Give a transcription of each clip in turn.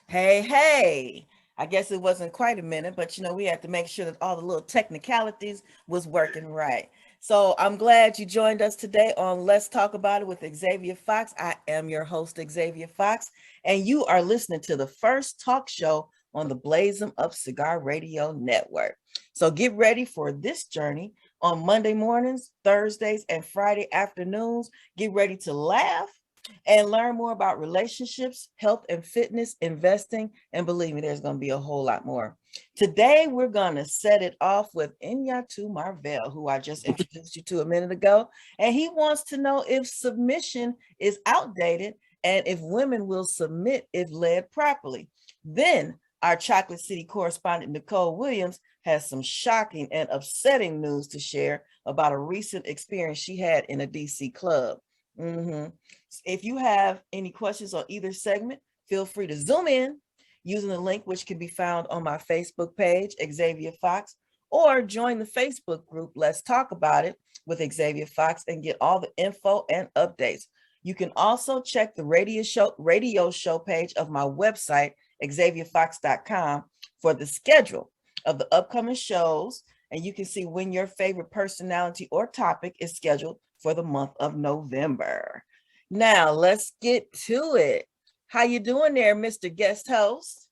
Hey, hey. I guess it wasn't quite a minute, but we had to make sure that all the little technicalities was working right. So I'm glad you joined us today on Let's Talk About It with Xavier Fox. I am your host, Xavier Fox, and you are listening to the first talk show on the Blaze 'em Up Cigar Radio Network. So get ready for this journey on Monday mornings, Thursdays, and Friday afternoons. Get ready to laugh and learn more about relationships, health and fitness, investing, and believe me, there's going to be a whole lot more. Today, we're going to set it off with Nyatu Marvell, who I just introduced you to a minute ago, and he wants to know if submission is outdated and if women will submit if led properly. Then, our Chocolate City correspondent, Nicole Williams, has some shocking and upsetting news to share about a recent experience she had in a DC club. Mm-hmm. If you have any questions on either segment, feel free to zoom in using the link which can be found on my Facebook page, Xavier Fox, or join the Facebook group, Let's Talk About It with Xavier Fox, and get all the info and updates. You can also check the radio show page of my website, xavierfox.com, for the schedule of the upcoming shows, and you can see when your favorite personality or topic is scheduled for the month of November. Now, let's get to it. How you doing there, Mr. Guest Host?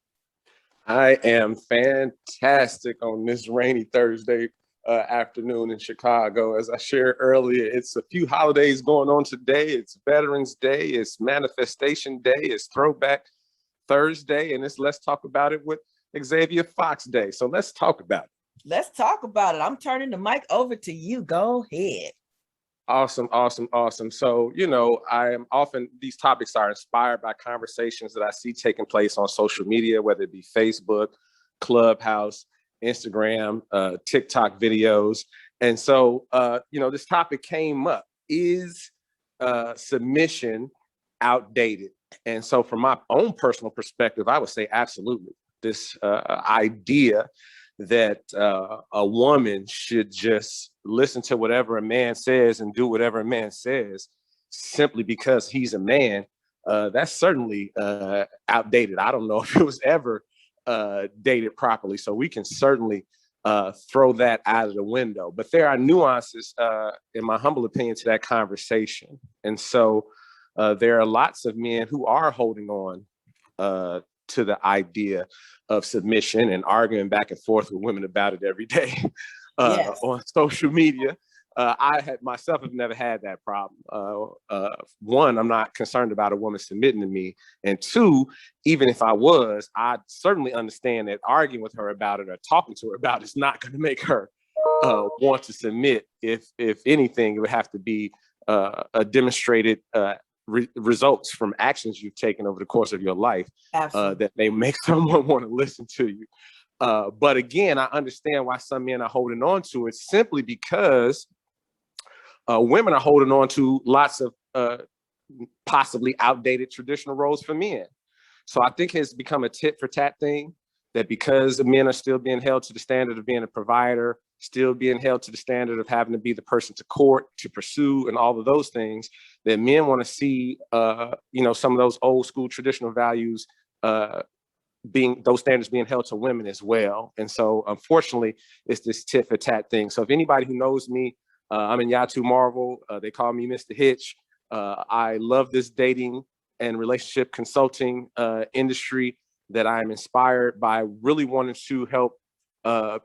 I am fantastic on this rainy Thursday afternoon in Chicago. As I shared earlier, it's a few holidays going on today. It's Veterans Day, it's Manifestation Day, it's Throwback Thursday, and it's Let's Talk About It with Xavier Fox Day. So let's talk about it. Let's talk about it. I'm turning the mic over to you. Go ahead. Awesome, awesome, awesome. So, I am often, these topics are inspired by conversations that I see taking place on social media, whether it be Facebook, Clubhouse, Instagram, TikTok videos. And so, this topic came up. Is submission outdated? And so from my own personal perspective, I would say absolutely. This idea that a woman should just listen to whatever a man says and do whatever a man says simply because he's a man, that's certainly outdated. I don't know if it was ever dated properly. So we can certainly throw that out of the window. But there are nuances, in my humble opinion, to that conversation. And so there are lots of men who are holding on to the idea of submission and arguing back and forth with women about it every day Yes. on social media. I have never had that problem. One, I'm not concerned about a woman submitting to me. And two, even if I was, I certainly understand that arguing with her about it or talking to her about it is not going to make her want to submit. If anything, it would have to be a demonstrated results from actions you've taken over the course of your life that may make someone want to listen to you. But again, I understand why some men are holding on to it simply because women are holding on to lots of possibly outdated traditional roles for men. So I think it's become a tit for tat thing, that because men are still being held to the standard of being a provider, still being held to the standard of having to be the person to court, to pursue, and all of those things, that men want to see, some of those old school traditional values those standards being held to women as well. And so, unfortunately, it's this tit for tat thing. So if anybody who knows me, I'm in Nyatu Marvel. They call me Mr. Hitch. I love this dating and relationship consulting industry that I'm inspired by, really wanting to help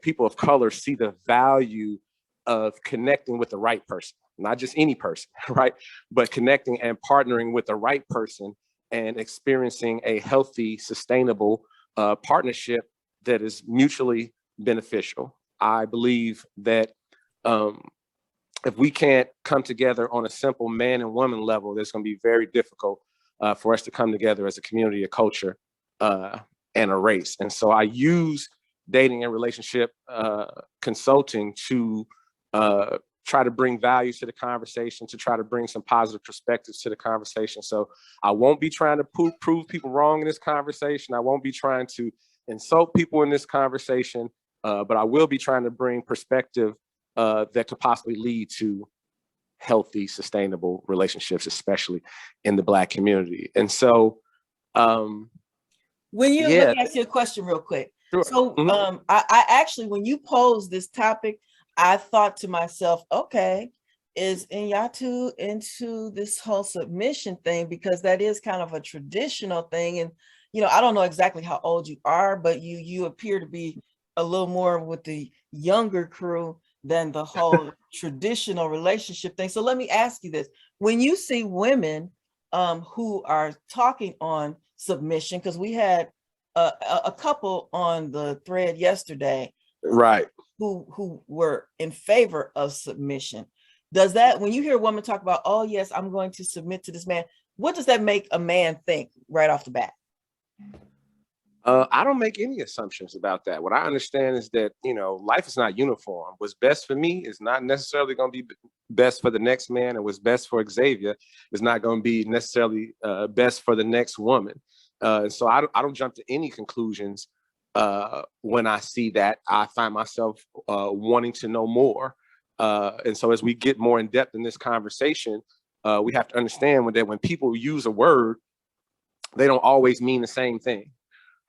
people of color see the value of connecting with the right person, not just any person, right? But connecting and partnering with the right person and experiencing a healthy, sustainable partnership that is mutually beneficial. I believe that if we can't come together on a simple man and woman level, it's going to be very difficult for us to come together as a community, a culture, and a race. And so I use dating and relationship consulting to try to bring value to the conversation, to try to bring some positive perspectives to the conversation. So I won't be trying to prove people wrong in this conversation. I won't be trying to insult people in this conversation, but I will be trying to bring perspective that could possibly lead to healthy, sustainable relationships, especially in the Black community. And so When you let Yeah, me ask you a question real quick. sure. So Mhm. I actually when you posed this topic, I thought to myself, okay, is Nyatu into this whole submission thing? Because that is kind of a traditional thing. And I don't know exactly how old you are, but you appear to be a little more with the younger crew than the whole traditional relationship thing. So let me ask you this. When you see women who are talking on submission, because we had a couple on the thread yesterday Right. who were in favor of submission. Does that, when you hear a woman talk about, oh yes, I'm going to submit to this man, what does that make a man think right off the bat? I don't make any assumptions about that. What I understand is that, life is not uniform. What's best for me is not necessarily going to be best for the next man, and what's best for Xavier is not going to be necessarily best for the next woman. So I don't jump to any conclusions when I see that. I find myself wanting to know more. And so as we get more in depth in this conversation, we have to understand that when people use a word, they don't always mean the same thing.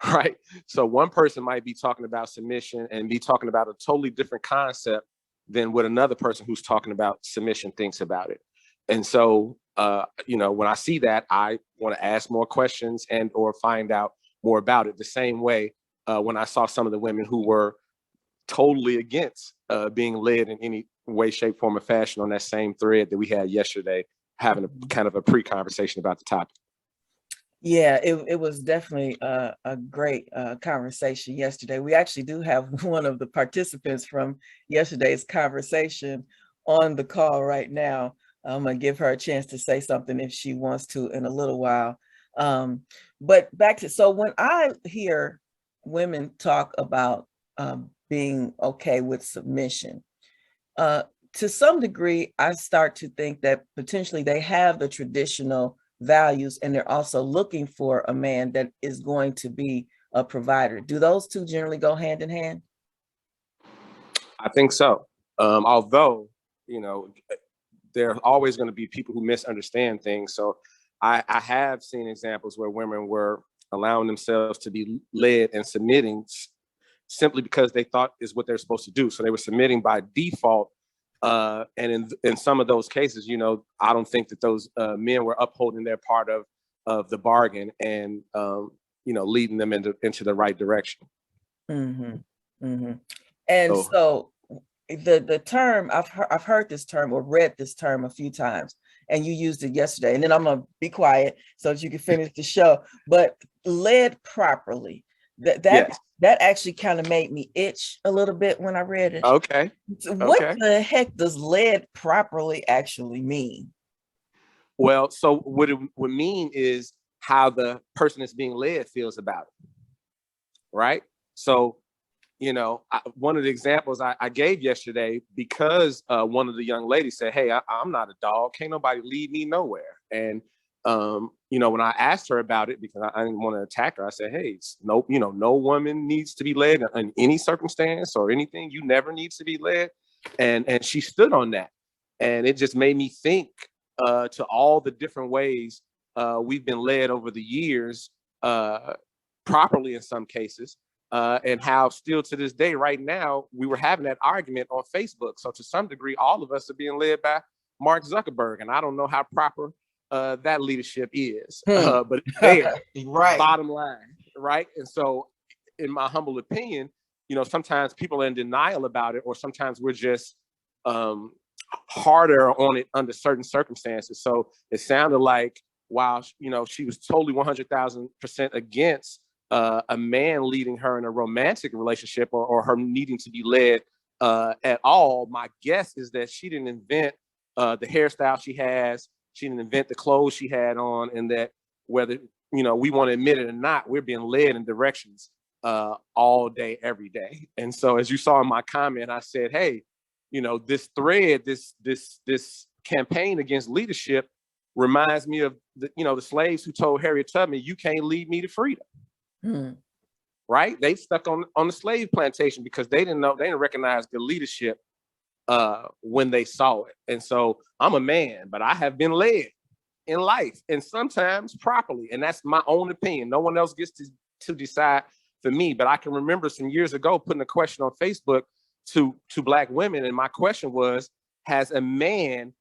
Right. So one person might be talking about submission and be talking about a totally different concept than what another person who's talking about submission thinks about it. And so, when I see that, I want to ask more questions and or find out more about it. The same way when I saw some of the women who were totally against being led in any way, shape, form, or fashion on that same thread that we had yesterday, having a kind of a pre-conversation about the topic. Yeah, it was definitely a great conversation yesterday. We actually do have one of the participants from yesterday's conversation on the call right now. I'm gonna give her a chance to say something if she wants to in a little while. But back to, so when I hear women talk about being okay with submission, uh, to some degree, I start to think that potentially they have the traditional values and they're also looking for a man that is going to be a provider. Do those two generally go hand in hand? I think so. Although, there are always going to be people who misunderstand things. So I have seen examples where women were allowing themselves to be led and submitting simply because they thought is what they're supposed to do. So they were submitting by default. And in some of those cases, I don't think that those men were upholding their part of the bargain and, leading them into the right direction. Mm-hmm. Mm-hmm. And So, so the term I've heard this term or read this term a few times, and you used it yesterday. And then I'm gonna be quiet so that you can finish the show. But led properly, that that yes. that actually kind of made me itch a little bit when I read it. Okay. So what Okay. the heck does led properly actually mean? Well, so what it would mean is how the person that's being led feels about it, right? So, one of the examples I gave yesterday, because one of the young ladies said, "Hey, I'm not a dog. Can't nobody lead me nowhere." And when I asked her about it, because I didn't want to attack her, I said, "Hey, no woman needs to be led in any circumstance or anything. You never needs to be led." And she stood on that, and it just made me think to all the different ways we've been led over the years, properly in some cases, and how still to this day, right now, we were having that argument on Facebook. So to some degree, all of us are being led by Mark Zuckerberg, and I don't know how proper that leadership is, but it's there, Right. bottom line, right? And so, in my humble opinion, sometimes people are in denial about it, or sometimes we're just um, harder on it under certain circumstances. So it sounded like while she was totally 100,000% against a man leading her in a romantic relationship, or her needing to be led at all, my guess is that she didn't invent the hairstyle she has. She didn't invent the clothes she had on, and that whether we want to admit it or not, we're being led in directions all day, every day. And so, as you saw in my comment, I said, "Hey, this thread, this campaign against leadership reminds me of the slaves who told Harriet Tubman, 'You can't lead me to freedom.'" Hmm. Right? They stuck on the slave plantation because they didn't recognize the leadership when they saw it. And so I'm a man, but I have been led in life, and sometimes properly, and that's my own opinion. No one else gets to to decide for me. But I can remember some years ago putting a question on Facebook to Black women, and my question was, has a man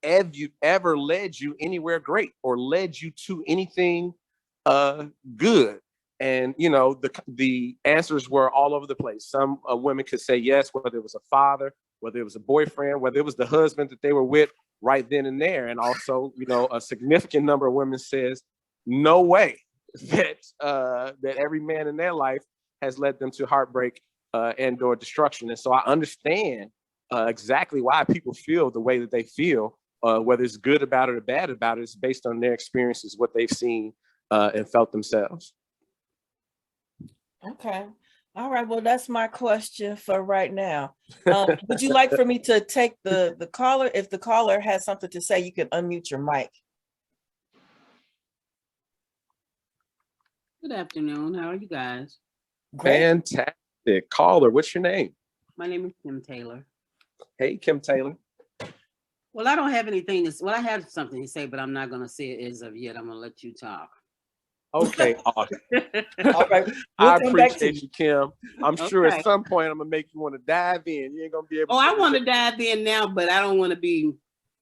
ever led you anywhere great or led you to anything good? And the answers were all over the place. Some women could say yes, whether it was a father, whether it was a boyfriend, whether it was the husband that they were with right then and there. And also, a significant number of women says no way that every man in their life has led them to heartbreak and or destruction. And so I understand exactly why people feel the way that they feel, whether it's good about it or bad about it. It's based on their experiences, what they've seen and felt themselves. Okay. All right. Well, that's my question for right now. Would you like for me to take the caller? If the caller has something to say, you can unmute your mic. Good afternoon. How are you guys? Great. Fantastic. Caller, what's your name? My name is Kim Taylor. Hey, Kim Taylor. Well, I don't have anything to say. Well, I have something to say, but I'm not going to say it as of yet. I'm going to let you talk. Okay, awesome. All right. I appreciate you, Kim. I'm sure at some point I'm going to make you want to dive in. You ain't going to be able to. I want to dive in now, but I don't want to be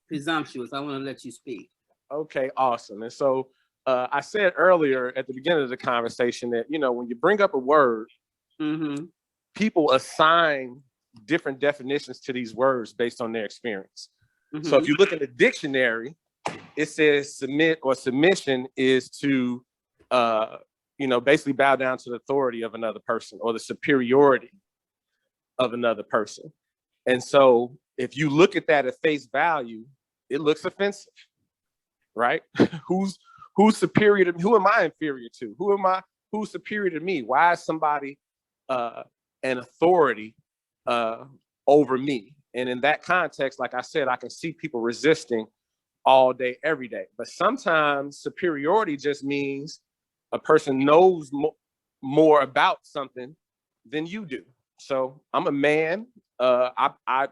presumptuous. I want to let you speak. Okay, awesome. And so I said earlier at the beginning of the conversation that, when you bring up a word, people assign different definitions to these words based on their experience. So if you look in the dictionary, it says submit or submission is to, basically bow down to the authority of another person or the superiority of another person. And so if you look at that at face value, it looks offensive, right? Who's superior to me? Who am I inferior to? Who's superior to me? Why is somebody an authority over me? And in that context, like I said, I can see people resisting all day, every day. But sometimes superiority just means a person knows more about something than you do. So I'm a man. I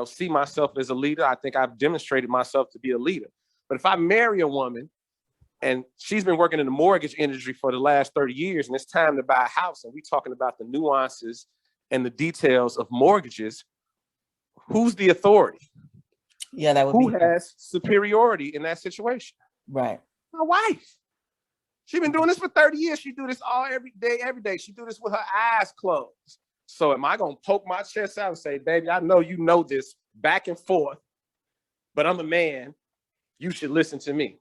see myself as a leader. I think I've demonstrated myself to be a leader. But if I marry a woman and she's been working in the mortgage industry for the last 30 years and it's time to buy a house and we're talking about the nuances and the details of mortgages, who's the authority? Yeah, that would Who has superiority in that situation? Right. My wife. She's been doing this for 30 years. She do this every day. She do this with her eyes closed. So am I going to poke my chest out and say, baby, I know you know this back and forth, but I'm a man. You should listen to me.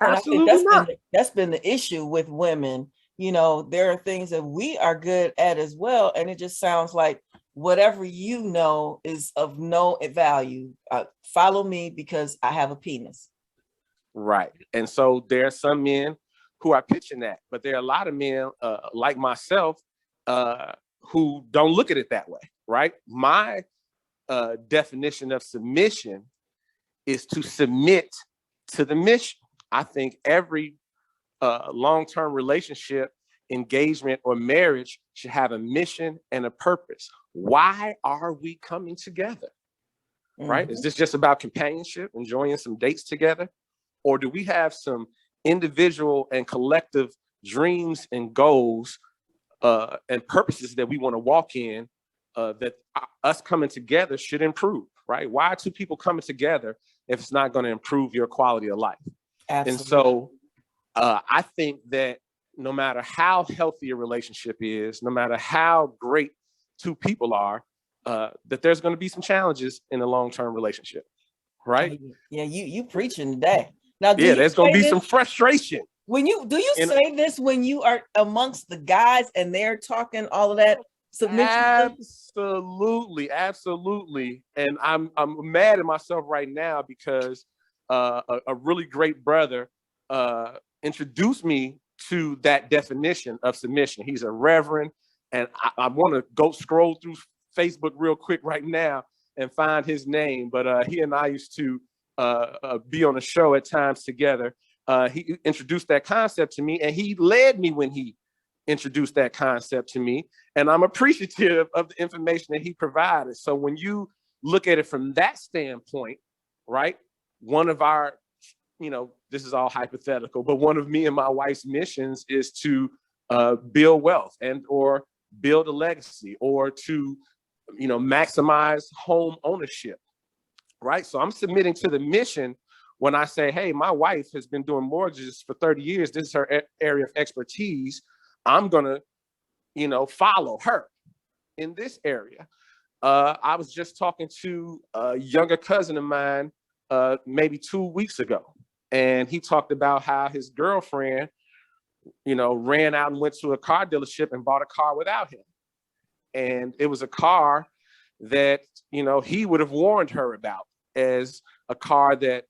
And Absolutely I think not. That's been the issue with women. There are things that we are good at as well. And it just sounds like whatever you know is of no value. Follow me because I have a penis. Right. And so there are some men who are pitching that, but there are a lot of men like myself who don't look at it that way. Right. My definition of submission is to submit to the mission. I think every long-term relationship, engagement, or marriage should have a mission and a purpose. Why are we coming together? Right? Is this just about companionship, enjoying some dates together? Or do we have some individual and collective dreams and goals and purposes that we want to walk in that us coming together should improve, right? Why are two people coming together if it's not going to improve your quality of life? Absolutely. And so I think that no matter how healthy a relationship is, no matter how great two people are, that there's going to be some challenges in a long-term relationship, right? Yeah, you preaching today. Now, there's going to be some frustration. When you say this when you are amongst the guys and they're talking all of that submission? Absolutely. And I'm mad at myself right now because a really great brother introduced me to that definition of submission. He's a reverend, and I want to go scroll through Facebook real quick right now and find his name. But he and I used to be on a show at times together. He introduced that concept to me, and he led me when he introduced that concept to me. And I'm appreciative of the information that he provided. So when you look at it from that standpoint, right, one of our this is all hypothetical, but one of me and my wife's missions is to build wealth and or build a legacy or to, maximize home ownership, right? So I'm submitting to the mission when I say, hey, my wife has been doing mortgages for 30 years. This is her area of expertise. I'm going to, follow her in this area. I was just talking to a younger cousin of mine maybe 2 weeks ago, and he talked about how his girlfriend, ran out and went to a car dealership and bought a car without him. And it was a car that, he would have warned her about as a car that,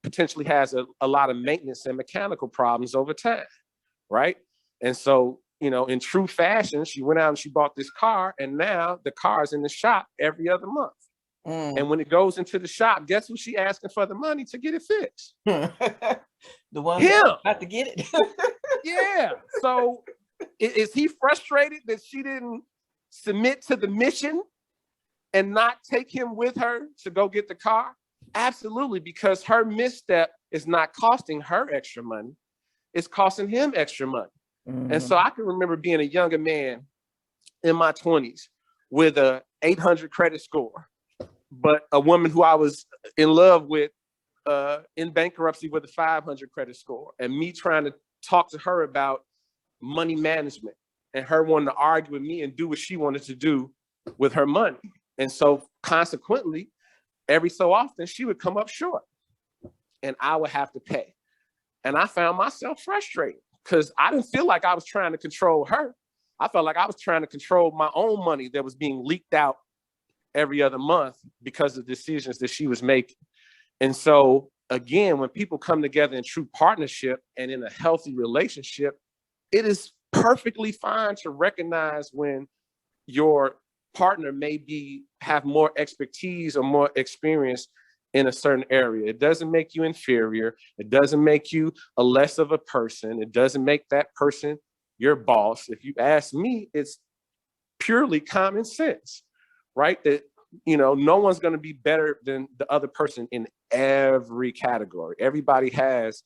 potentially has a lot of maintenance and mechanical problems over time, right? And so, in true fashion, she went out and she bought this car, and now the car is in the shop every other month. And when it goes into the shop, guess who she asking for the money to get it fixed? The one Him. about to get it. Yeah. So is he frustrated that she didn't submit to the mission and not take him with her to go get the car? Absolutely, because her misstep is not costing her extra money. It's costing him extra money. And so I can remember being a younger man in my 20s with a 800 credit score, but a woman who I was in love with in bankruptcy with a 500 credit score, and me trying to talk to her about money management and her wanting to argue with me and do what she wanted to do with her money. And so consequently, every so often she would come up short and I would have to pay. And I found myself frustrated because I didn't feel like I was trying to control her. I felt like I was trying to control my own money that was being leaked out every other month because of decisions that she was making. And so again, when people come together in true partnership and in a healthy relationship, it is perfectly fine to recognize when your partner may have more expertise or more experience in a certain area. It doesn't make you inferior. It doesn't make you a less of a person. It doesn't make that person your boss. If you ask me, it's purely common sense, right? That, no one's going to be better than the other person in every category. Everybody has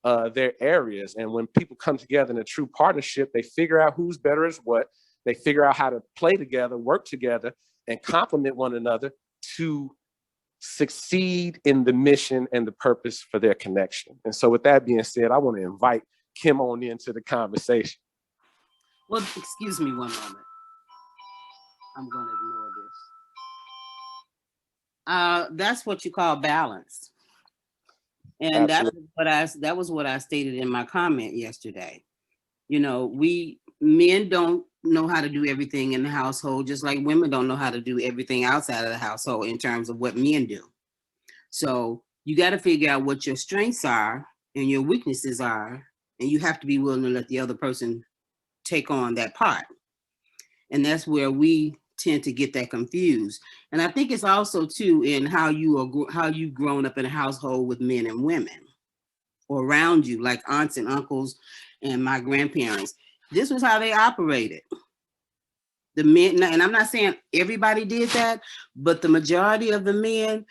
their areas. And when people come together in a true partnership, they figure out who's better as what. They figure out how to play together, work together, and complement one another to succeed in the mission and the purpose for their connection. And so with that being said, I want to invite Kim on into the conversation. Well, excuse me one moment. I'm going to ignore this. That's what you call balance. And that was what I stated in my comment yesterday. We men don't know how to do everything in the household, just like women don't know how to do everything outside of the household in terms of what men do. So you got to figure out what your strengths are and your weaknesses are, and you have to be willing to let the other person take on that part. And that's where we tend to get that confused. And I think it's also too in how you've grown up in a household with men and women or around you, like aunts and uncles and my grandparents. This was how they operated. The men, and I'm not saying everybody did that, but the majority of the men,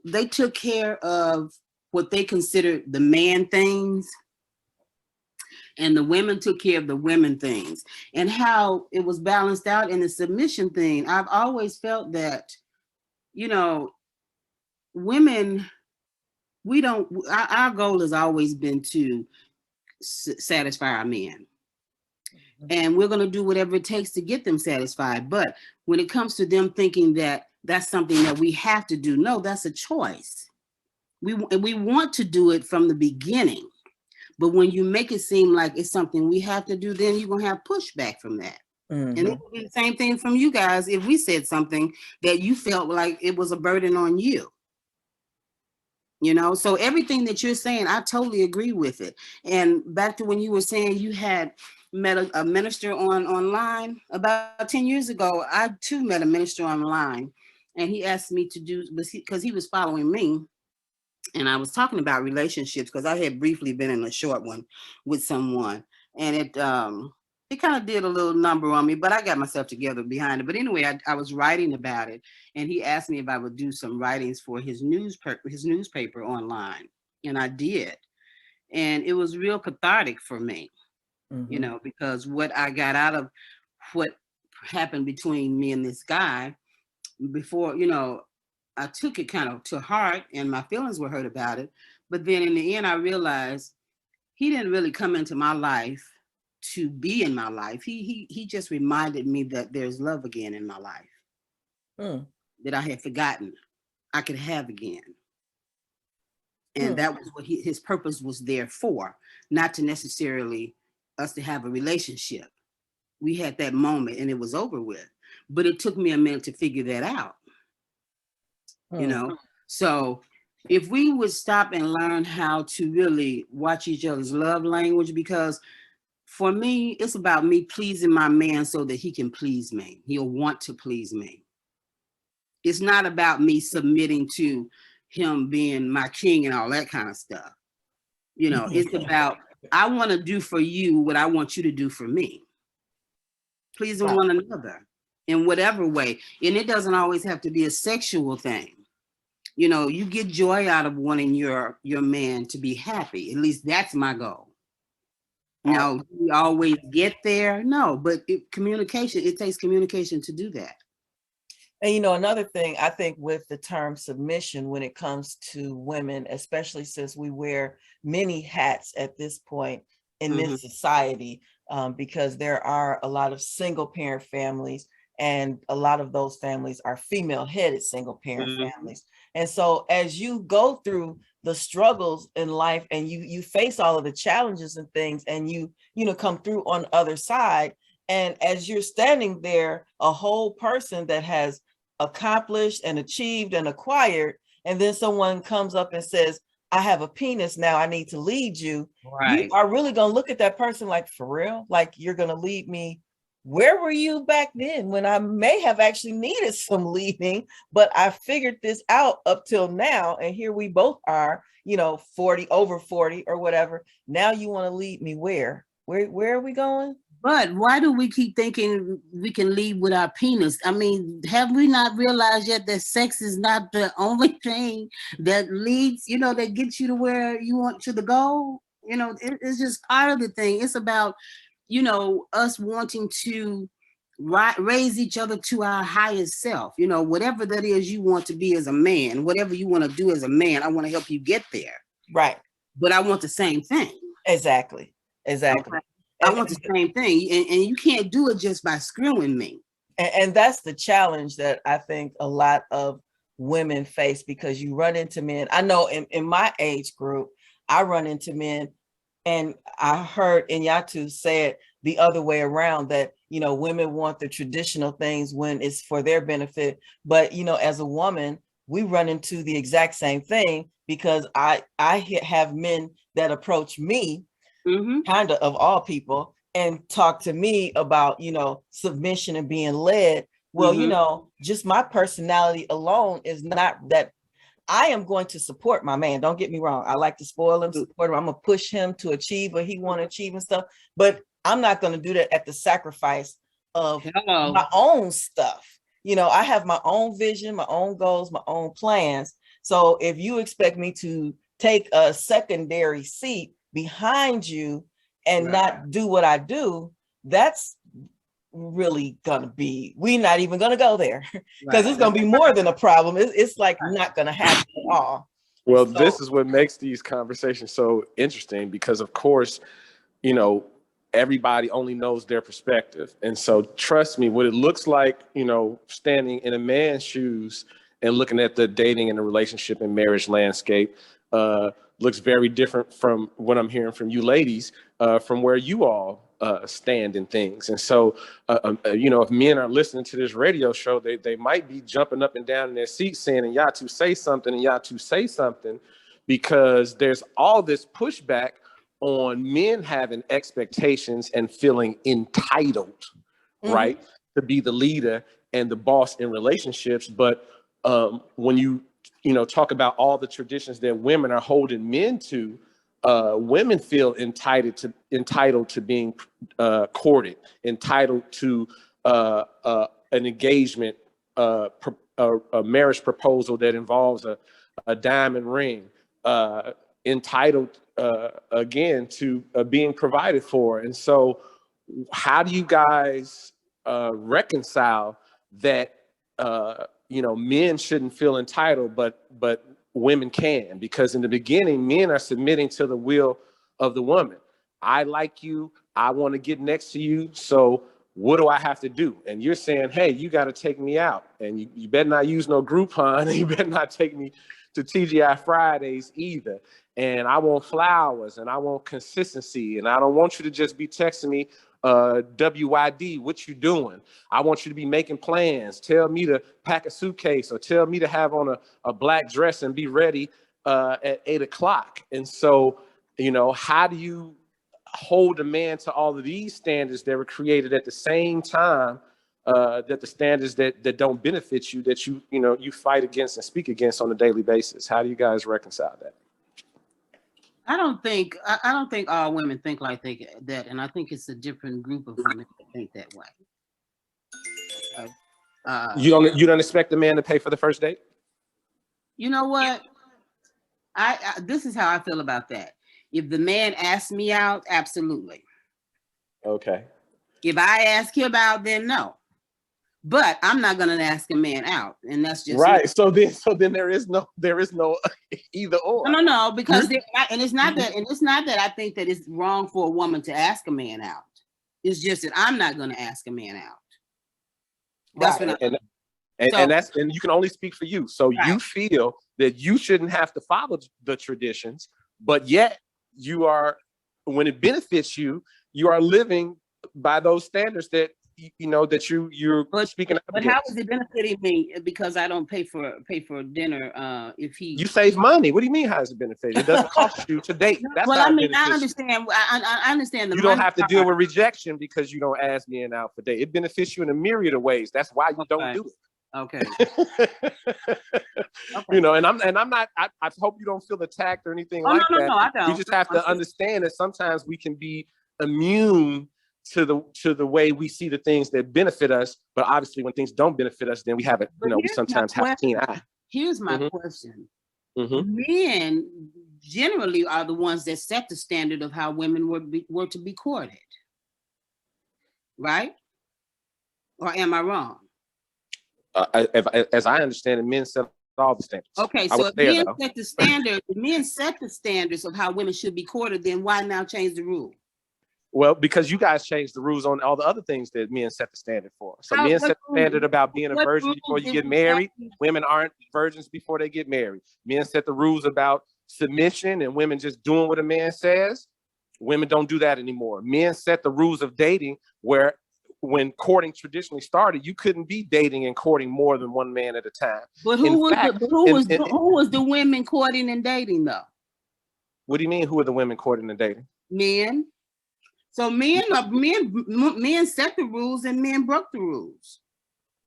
they took care of what they considered the man things, and the women took care of the women things. And how it was balanced out in the submission thing, I've always felt that, women, our goal has always been to satisfy our men. And we're going to do whatever it takes to get them satisfied. But when it comes to them thinking that that's something that we have to do, no, that's a choice. We want to do it from the beginning. But when you make it seem like it's something we have to do, then you're going to have pushback from that. And it would be the same thing from you guys if we said something that you felt like it was a burden on you. So everything that you're saying, I totally agree with it. And back to when you were saying you had met a minister online about 10 years ago, I too met a minister online, and he asked me to do, because he was following me, and I was talking about relationships because I had briefly been in a short one with someone, and it kind of did a little number on me, but I got myself together behind it. But anyway, I was writing about it, and he asked me if I would do some writings for his newspaper online. and I did. And it was real cathartic for me, you Mhm. know, because what I got out of what happened between me and this guy before, you know, I took it kind of to heart and my feelings were hurt about it. But then in the end, I realized he didn't really come into my life to be in my life. He just reminded me that there's love again in my life Mm. that I had forgotten I could have again. And Mm. that was what his purpose was there for, not to necessarily us to have a relationship. We had that moment and it was over with. But it took me a minute to figure that out, you Mm. know? So if we would stop and learn how to really watch each other's love language, because for me, it's about me pleasing my man so that he can please me. He'll want to please me. It's not about me submitting to him being my king and all that kind of stuff. You know, it's about, I want to do for you what I want you to do for me, pleasing Right. one another in whatever way. And it doesn't always have to be a sexual thing. You know, you get joy out of wanting your man to be happy. At least that's my goal. I- Now, do we always get there? No, but communication, it takes communication to do that. And you know, another thing I think with the term submission, when it comes to women, especially since we wear many hats at this point in Mhm. this society, because there are a lot of single parent families, and a lot of those families are female headed single parent Mhm. families. And so as you go through the struggles in life and you face all of the challenges and things, and you know come through on the other side, and as you're standing there, a whole person that has accomplished and achieved and acquired, and then someone comes up and says, I have a penis now, I need to lead you, you Right. are really going to look at that person like, for real? Like, you're going to lead me? Where were you back then when I may have actually needed some leading, but I figured this out up till now, and here we both are, you know, 40, over 40 or whatever. Now you want to lead me where are we going? But why do we keep thinking we can lead with our penis? I mean, have we not realized yet that sex is not the only thing that leads, you know, that gets you to where you want to the goal? You know, it's just part of the thing. It's about, you know, us wanting to raise each other to our highest self. You know, whatever that is you want to be as a man, whatever you want to do as a man, I want to help you get there. Right. But I want the same thing. Exactly. Okay. Exactly. I And, want the same thing. And you can't do it just by screwing me. and that's the challenge that I think a lot of women face, because you run into men. I know in my age group, I run into men, and I heard Nyatu say it the other way around, that, you know, women want the traditional things when it's for their benefit. But, you know, as a woman, we run into the exact same thing, because I have men that approach me, Mm-hmm. kind of all people, and talk to me about, you know, submission and being led. Well, you Mm-hmm. know, just my personality alone is not that. I am going to support my man. Don't get me wrong. I like to spoil him, support him. I'm gonna push him to achieve what he want to achieve and stuff. But I'm not going to do that at the sacrifice of Hello. my own stuff. You know, I have my own vision, my own goals, my own plans. So if you expect me to take a secondary seat behind you and Right. not do what I do, that's really gonna be, we're not even gonna go there, because it's Right. gonna be more than a problem. It's like not gonna happen at all. Well, So this is what makes these conversations so interesting because, of course, you know, everybody only knows their perspective. And so, trust me, what it looks like, you know, standing in a man's shoes and looking at the dating and the relationship and marriage landscape looks very different from what I'm hearing from you ladies, from where you all stand in things. And so, you know, if men are listening to this radio show, they might be jumping up and down in their seats saying, and Yatu say something, and Yatu say something, because there's all this pushback on men having expectations and feeling entitled, right, to be the leader and the boss in relationships. But when you know, talk about all the traditions that women are holding men to, women feel entitled to being courted, entitled to an engagement, a marriage proposal that involves a diamond ring, entitled again to being provided for. And so how do you guys reconcile that men shouldn't feel entitled, but women can? Because in the beginning, men are submitting to the will of the woman. I like you, I want to get next to you, so what do I have to do? And you're saying, hey, you got to take me out, and you better not use no Groupon, and you better not take me to TGI Fridays either. And I want flowers, and I want consistency, and I don't want you to just be texting me WYD, what you doing? I want you to be making plans. Tell me to pack a suitcase, or tell me to have on a black dress and be ready at 8 o'clock. And so, how do you hold a man to all of these standards that were created at the same time that the standards that don't benefit you, that you fight against and speak against on a daily basis? How do you guys reconcile that? I don't think all women think like that, and I think it's a different group of women that think that way. You don't expect the man to pay for the first date? You know what? I this is how I feel about that. If the man asks me out, absolutely. Okay. If I ask him out, then no. But I'm not gonna ask a man out, and that's just right. So then there is no either or. No, because it's not that I think that it's wrong for a woman to ask a man out. It's just that I'm not gonna ask a man out. That's right. what and you can only speak for you. So right. You feel that you shouldn't have to follow the traditions, but yet you are, when it benefits you, you are living by those standards that that you're speaking up but against. How is it benefiting me because I don't pay for dinner if he you save money? What do you mean how is it benefiting? It doesn't cost you to date. That's well, I mean, I understand. I understand the you don't have to deal with rejection because you don't ask men out for date. It benefits you in a myriad of ways. That's why you don't do it. Okay. And I'm not. I hope you don't feel attacked or anything like that. No, I don't. We just have to understand that sometimes we can be immune to the way we see the things that benefit us, but obviously when things don't benefit us, then we have it. We sometimes have a keen eye. Here's my question: Men generally are the ones that set the standard of how women were to be courted, right? Or am I wrong? As I understand it, men set all the standards. Okay, so if men set the standards of how women should be courted, then why now change the rule? Well, because you guys changed the rules on all the other things that men set the standard for. So men set the standard about being a virgin before you get married. Women aren't virgins before they get married. Men set the rules about submission and women just doing what a man says. Women don't do that anymore. Men set the rules of dating where when courting traditionally started, you couldn't be dating and courting more than one man at a time. But who was the women courting and dating though? What do you mean? Who are the women courting and dating? Men. So men set the rules and men broke the rules,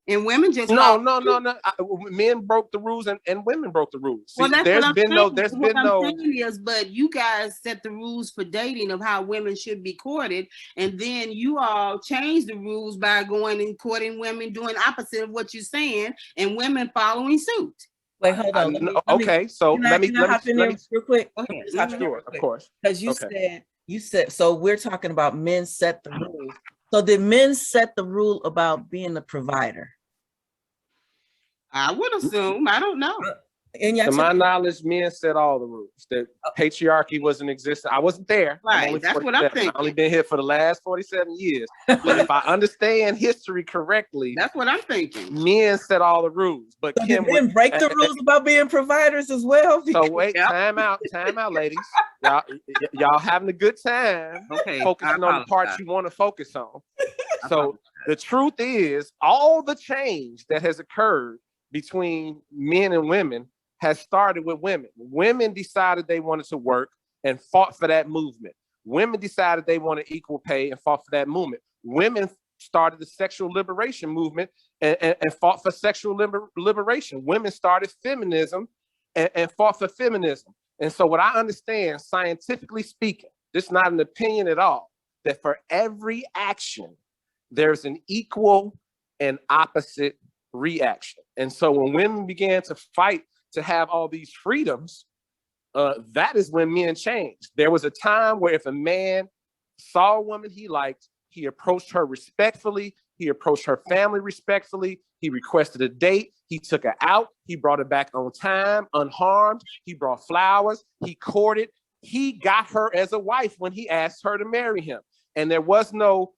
and women just no. Men broke the rules and women broke the rules. See, well, that's there's what I'm been saying. there's what been I'm no. saying is, but you guys set the rules for dating of how women should be courted, and then you all change the rules by going and courting women, doing opposite of what you're saying, and women following suit. Wait, hold on. Okay, so let me hop in there real quick. Sure, of course. Because you said so. We're talking about men set the rules. So did men set the rule about being the provider? I would assume. I don't know. To my knowledge, men set all the rules. That patriarchy wasn't existing. I wasn't there. Right, that's what I'm thinking. I've only been here for the last 47 years. But if I understand history correctly, that's what I'm thinking. Men set all the rules. But so did men break the rules about being providers as well? So wait, time out, ladies. Y'all having a good time. Okay, focusing on the part you want to focus on. So the truth is, all the change that has occurred between men and women has started with women. Women decided they wanted to work and fought for that movement. Women decided they wanted equal pay and fought for that movement. Women started the sexual liberation movement and fought for sexual liberation. Women started feminism and fought for feminism. And so what I understand, scientifically speaking, this is not an opinion at all, that for every action, there's an equal and opposite reaction. And so when women began to fight to have all these freedoms, that is when men changed. There was a time where if a man saw a woman he liked, he approached her respectfully, he approached her family respectfully, he requested a date, he took her out, he brought her back on time, unharmed, he brought flowers, he courted, he got her as a wife when he asked her to marry him. And there was no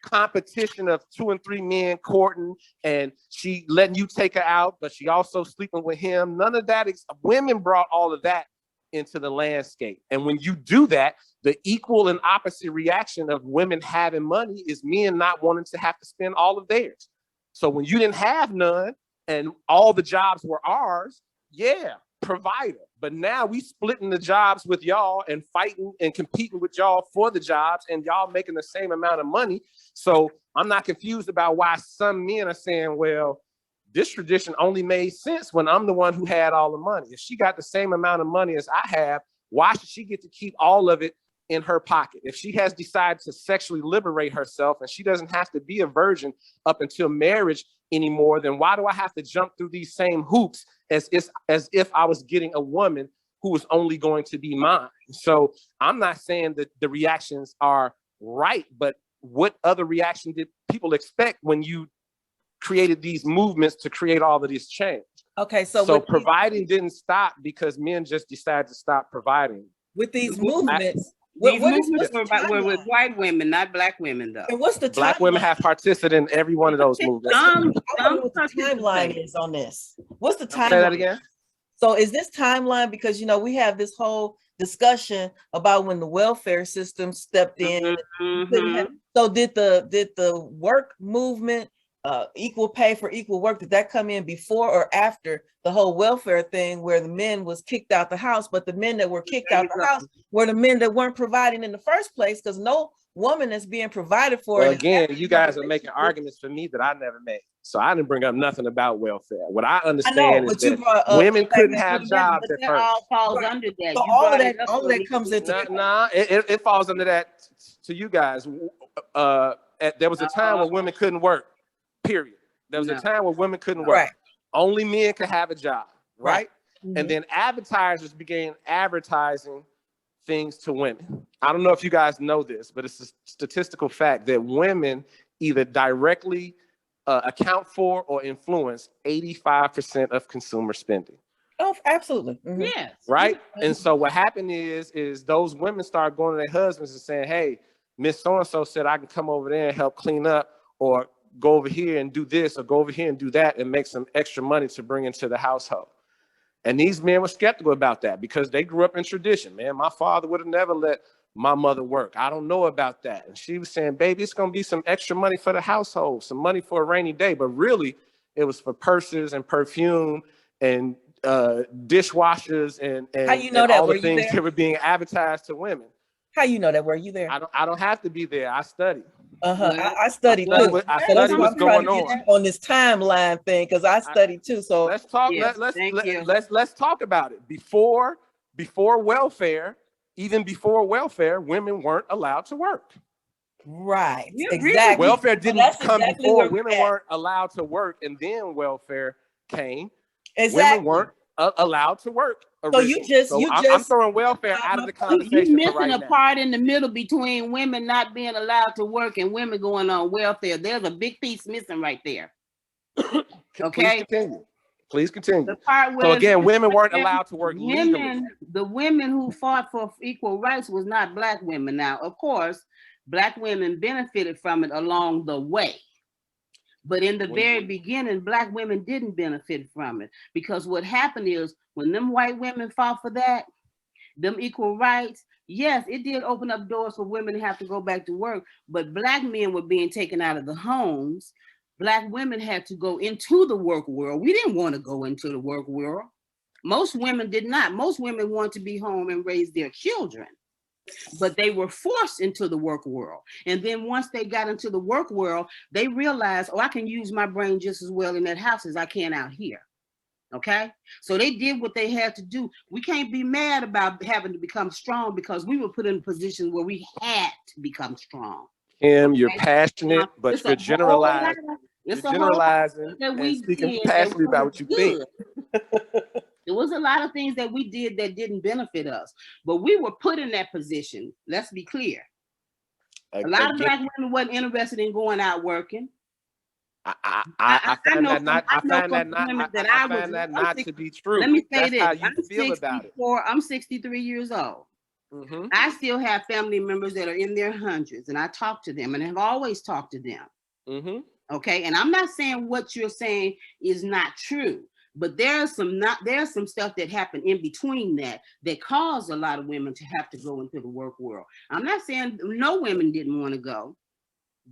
competition of 2 and 3 men courting and she letting you take her out, but she also sleeping with him. None of that. Women brought all of that into the landscape. And when you do that, the equal and opposite reaction of women having money is men not wanting to have to spend all of theirs. So when you didn't have none and all the jobs were ours, yeah, provider. But now we splitting the jobs with y'all and fighting and competing with y'all for the jobs and y'all making the same amount of money. So I'm not confused about why some men are saying, well, this tradition only made sense when I'm the one who had all the money. If she got the same amount of money as I have, why should she get to keep all of it in her pocket? If she has decided to sexually liberate herself and she doesn't have to be a virgin up until marriage anymore, then why do I have to jump through these same hoops as if I was getting a woman who was only going to be mine? So I'm not saying that the reactions are right, but what other reaction did people expect when you created these movements to create all of this change? Okay, so providing didn't stop because men just decided to stop providing. With these movements, these movements were with white women, not black women, though. And what's the black women have participated in every one of those movements. I don't know what the timeline is on this. What's the timeline? Say that again. So is this timeline because we have this whole discussion about when the welfare system stepped in? Mm-hmm. So did the work movement, equal pay for equal work, did that come in before or after the whole welfare thing where the men was kicked out the house, but the men that were kicked out the house were the men that weren't providing in the first place because no woman that's being provided for. Well, again, you guys are making arguments for me that I never made. So I didn't bring up nothing about welfare. What I understand is that women couldn't have jobs at first. All falls under that. So all of that comes into it falls under that to you guys. There was a time when women couldn't work. Period. There was a time where women couldn't work. Right. Only men could have a job, right? Mm-hmm. And then advertisers began advertising things to women. I don't know if you guys know this, but it's a statistical fact that women either directly account for or influence 85% of consumer spending. Oh, absolutely. Mm-hmm. Yes. Right? And so what happened is those women start going to their husbands and saying, hey, Miss So-and-so said I can come over there and help clean up, or go over here and do this, or go over here and do that and make some extra money to bring into the household. And these men were skeptical about that because they grew up in tradition. Man, my father would have never let my mother work. I don't know about that. And she was saying, baby, it's going to be some extra money for the household, some money for a rainy day. But really, it was for purses and perfume and dishwashers and how you know that? all the things that were being advertised to women. How you know that? Were you there? I don't have to be there. I study. I studied too. I study what's going on this timeline thing because I studied too. So let's talk. Yes, Let's talk about it. Before welfare, even before welfare, women weren't allowed to work. Right. Yeah, exactly. Welfare didn't come before. Women we're weren't allowed to work, and then welfare came. Exactly. Women weren't allowed to work. So I'm throwing welfare out of the conversation. You're missing right a part in the middle between women not being allowed to work and women going on welfare. There's a big piece missing right there. Okay. Please continue. The part where so again, women weren't allowed to work legally. The women who fought for equal rights was not black women. Now, of course, black women benefited from it along the way. But in the very beginning, black women didn't benefit from it because what happened is when them white women fought for that, them equal rights, yes, it did open up doors for women to have to go back to work, but black men were being taken out of the homes. Black women had to go into the work world. We didn't want to go into the work world. Most women did not. Most women wanted to be home and raise their children. But they were forced into the work world. And then once they got into the work world, they realized, oh, I can use my brain just as well in that house as I can out here. Okay? So they did what they had to do. We can't be mad about having to become strong because we were put in a position where we had to become strong. Kim, you're passionate, but you're generalizing. You're generalizing and speaking passionately about what you think. There was a lot of things that we did that didn't benefit us, but we were put in that position. Let's be clear. A lot of Again, Black women wasn't interested in going out working. I find that not. I find that not. women that I I was. find that I'm not six, to be let true. me say That's this: how you I'm feel about it. 64. I'm 63 years old. Mm-hmm. I still have family members that are in their hundreds, and I talk to them, and have always talked to them. Mm-hmm. Okay, and I'm not saying what you're saying is not true, but there's some stuff that happened in between that caused a lot of women to have to go into the work world. I'm not saying no women didn't want to go,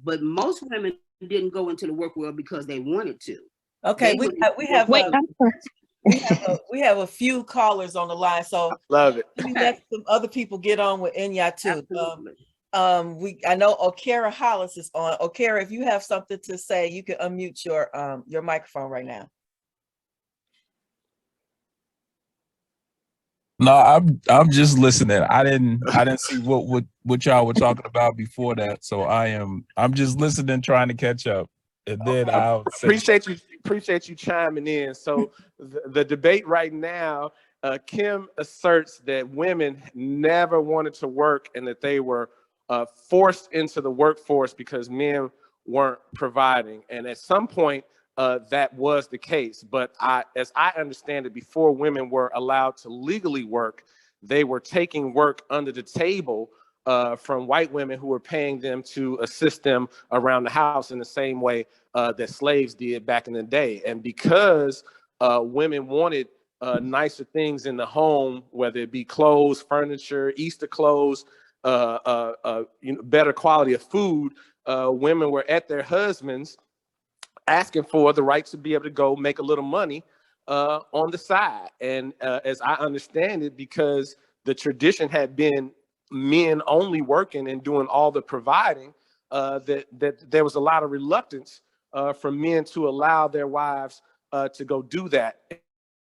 but most women didn't go into the work world because they wanted to. Okay, They we went we into have the work Wait, a I'm sorry. we have a few callers on the line, so Love it. we let some other people get on with Nyatu. Absolutely. I know Okara Hollis is on. Okara, if you have something to say, you can unmute your microphone right now. No, I'm just listening. I didn't see what y'all were talking about before that. So I'm just listening, trying to catch up. And then I'll say Appreciate you chiming in. So the debate right now, Kim asserts that women never wanted to work and that they were forced into the workforce because men weren't providing. And at some point, that was the case. But as I understand it, before women were allowed to legally work, they were taking work under the table from white women who were paying them to assist them around the house in the same way that slaves did back in the day. And because women wanted nicer things in the home, whether it be clothes, furniture, Easter clothes, better quality of food, women were at their husbands asking for the right to be able to go make a little money on the side. And as I understand it, because the tradition had been men only working and doing all the providing, that there was a lot of reluctance from men to allow their wives to go do that.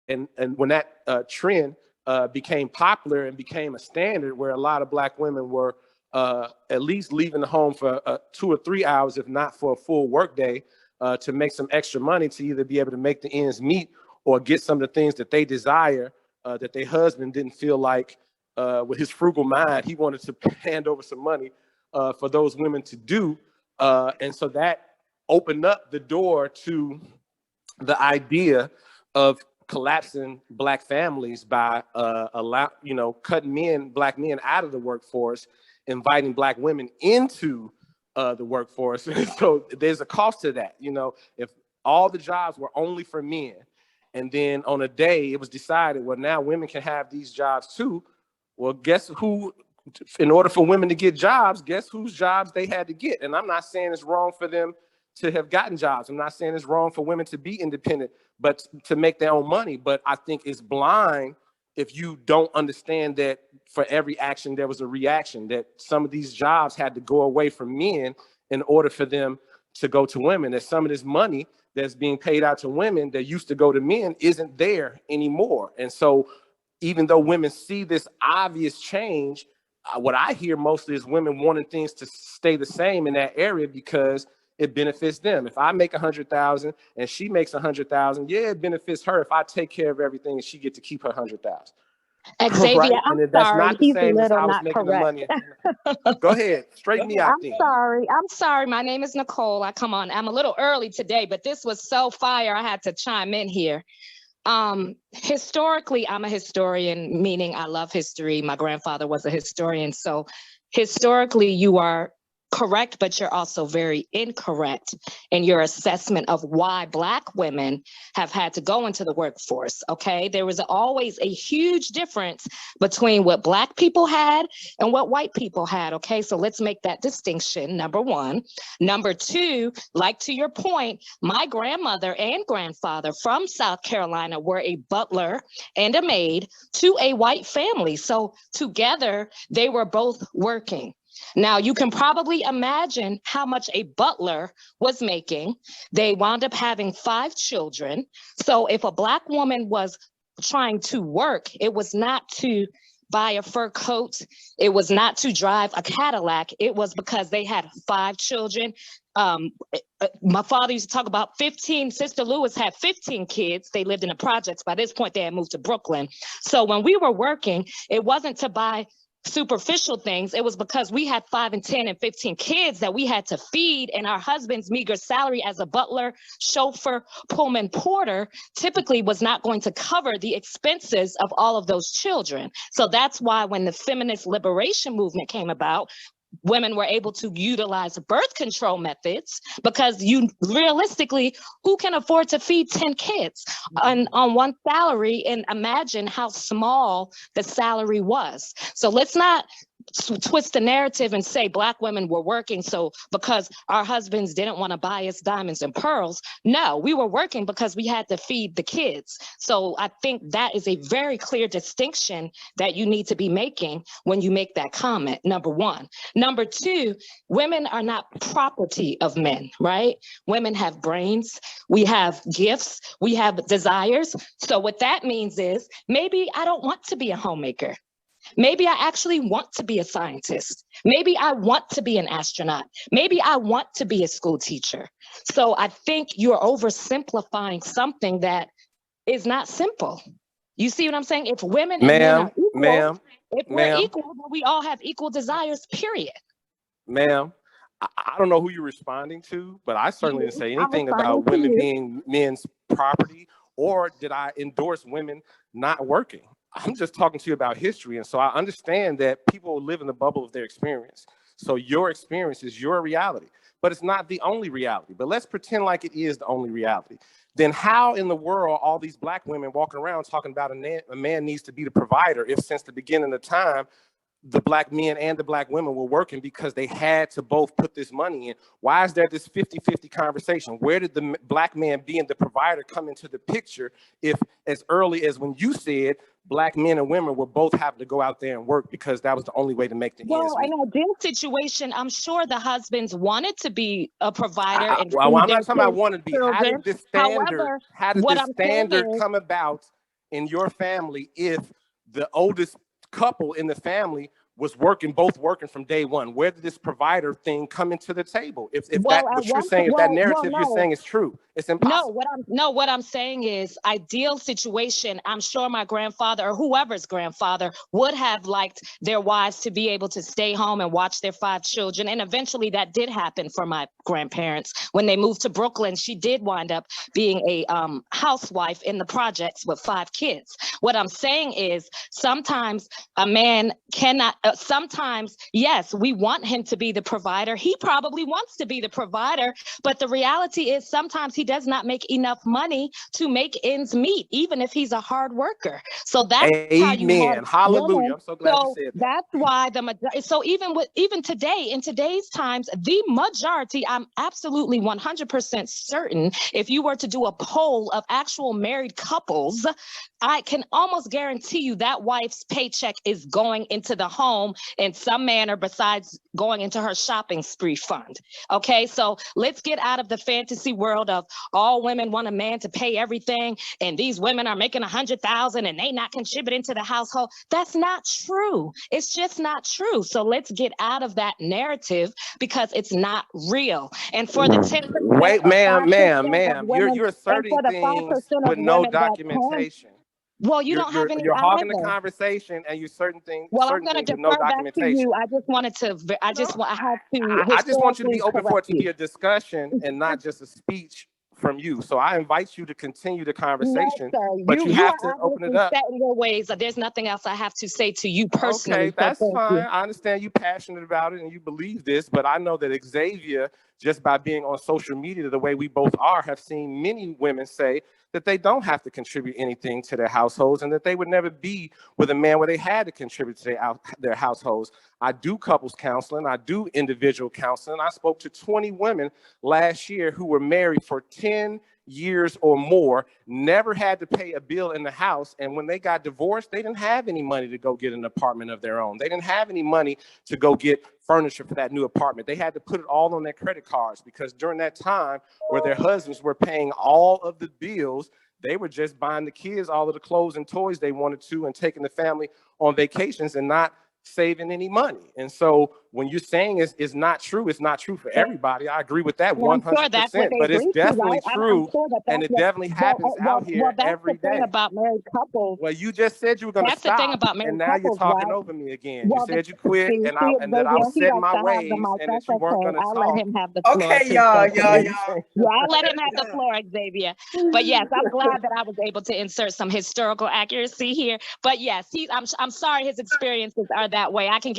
And when that trend became popular and became a standard where a lot of Black women were at least leaving the home for 2 or 3 hours, if not for a full workday, to make some extra money to either be able to make the ends meet or get some of the things that they desire that their husband didn't feel like with his frugal mind, he wanted to hand over some money for those women to do. And so that opened up the door to the idea of collapsing Black families by cutting Black men out of the workforce, inviting Black women into the workforce. So there's a cost to that. If all the jobs were only for men, and then on a day it was decided, well, now women can have these jobs too. Well, guess who, in order for women to get jobs, guess whose jobs they had to get? And I'm not saying it's wrong for them to have gotten jobs. I'm not saying it's wrong for women to be independent, but to make their own money. But I think it's blind if you don't understand that for every action, there was a reaction, that some of these jobs had to go away from men in order for them to go to women. That some of this money that's being paid out to women that used to go to men isn't there anymore. And so even though women see this obvious change, what I hear mostly is women wanting things to stay the same in that area because it benefits them. If I make 100,000 and she makes 100,000, yeah, it benefits her if I take care of everything and she get to keep her 100,000. Xavier, Right? I'm And that's sorry. not the He's a same as little I was not making the correct. money. Go ahead, straighten me out then. I'm sorry. My name is Nicole. I'm a little early today, but this was so fire. I had to chime in here. Historically, I'm a historian, meaning I love history. My grandfather was a historian. So historically, you are correct, but you're also very incorrect in your assessment of why Black women have had to go into the workforce. Okay. There was always a huge difference between what Black people had and what white people had. Okay. So let's make that distinction. Number one. Number two, like to your point, my grandmother and grandfather from South Carolina were a butler and a maid to a white family. So together they were both working. Now, you can probably imagine how much a butler was making. They wound up having 5 children. So if a Black woman was trying to work, it was not to buy a fur coat. It was not to drive a Cadillac. It was because they had 5 children. My father used to talk about 15. Sister Lewis had 15 kids. They lived in the projects. By this point, they had moved to Brooklyn. So when we were working, it wasn't to buy superficial things. It was because we had 5 and 10 and 15 kids that we had to feed, and our husband's meager salary as a butler, chauffeur, Pullman porter typically was not going to cover the expenses of all of those children. So that's why when the feminist liberation movement came about, women were able to utilize birth control methods, because you realistically, who can afford to feed 10 kids on one salary? And imagine how small the salary was. So let's not twist the narrative and say Black women were working so because our husbands didn't want to buy us diamonds and pearls. No, we were working because we had to feed the kids. So I think that is a very clear distinction that you need to be making when you make that comment, number one. Number two, women are not property of men, right? Women have brains, we have gifts, we have desires. So what that means is maybe I don't want to be a homemaker. Maybe I actually want to be a scientist. Maybe I want to be an astronaut. Maybe I want to be a school teacher. So I think you're oversimplifying something that is not simple. You see what I'm saying? If women and men are equal, if we're equal, then we all have equal desires, period. Ma'am, I don't know who you're responding to, but I certainly didn't say anything about women being men's property, or did I endorse women not working? I'm just talking to you about history. And so I understand that people live in the bubble of their experience. So your experience is your reality, but it's not the only reality. But let's pretend like it is the only reality. Then how in the world all these Black women walking around talking about a man needs to be the provider if since the beginning of time, the Black men and the Black women were working because they had to both put this money in? Why is there this 50-50 conversation? Where did the Black man being the provider come into the picture if as early as when you said Black men and women were both having to go out there and work because that was the only way to make the ends meet? Well, in a deal situation, I'm sure the husbands wanted to be a provider. I'm not talking about wanting to be. How did this standard, However, come about in your family if the oldest couple in the family was both working from day one? Where did this provider thing come into the table? If that narrative you're saying is true, it's impossible. What I'm saying is ideal situation. I'm sure my grandfather or whoever's grandfather would have liked their wives to be able to stay home and watch their 5 children. And eventually that did happen for my grandparents. When they moved to Brooklyn, she did wind up being a housewife in the projects with 5 kids. What I'm saying is sometimes a man cannot, sometimes, yes, we want him to be the provider. He probably wants to be the provider, but the reality is sometimes he does not make enough money to make ends meet, even if he's a hard worker. So that's how you have hallelujah. women. I'm so glad you said that. That's why the majority. So even today, in today's times, the majority, I'm absolutely 100% certain, if you were to do a poll of actual married couples, I can almost guarantee you that wife's paycheck is going into the home in some manner besides going into her shopping spree fund. Okay, so let's get out of the fantasy world of all women want a man to pay everything and these women are making 100,000 and they not contributing to the household. That's not true. It's just not true. So let's get out of that narrative because it's not real. And for the 10%, wait, ma'am, you're asserting things with no documentation. Well, you don't have any. You're hogging the conversation, and you certain things. Well, I'm going to defer back to you. I just wanted to. I just want you to be open for it to be a discussion and not just a speech from you. So I invite you to continue the conversation, but you have to open it up. Set in your ways. There's nothing else I have to say to you personally. Okay, that's fine. I understand you passionate about it and you believe this, but I know that Xavier, just by being on social media the way we both are, have seen many women say that they don't have to contribute anything to their households and that they would never be with a man where they had to contribute to their households. I do couples counseling. I do individual counseling. I spoke to 20 women last year who were married for 10 years or more, never had to pay a bill in the house. And when they got divorced, they didn't have any money to go get an apartment of their own. They didn't have any money to go get furniture for that new apartment. They had to put it all on their credit cards because during that time where their husbands were paying all of the bills, They were just buying the kids all of the clothes and toys they wanted to and taking the family on vacations and not saving any money. And so when you're saying it's not true, it's not true for everybody. I agree with that And I'm sure that's what 100%, they but it's agree to, definitely right? I'm true. sure that And that's it what, definitely happens out here that's the every thing day. about married couples. Well, you just said you were going to That's the thing stop, about and married now you're couples, talking right? over me again. You Well, said you quit, see, and that I Xavier, was he setting likes my to have the ways, mic. and That's that you weren't okay. going to I'll let talk. him have the floor. Okay, to y'all, say y'all, something. y'all. Yeah, I'll let him have the floor, Xavier. But yes, I'm glad that I was able to insert some historical accuracy here. But yes, I'm sorry his experiences are that way. I can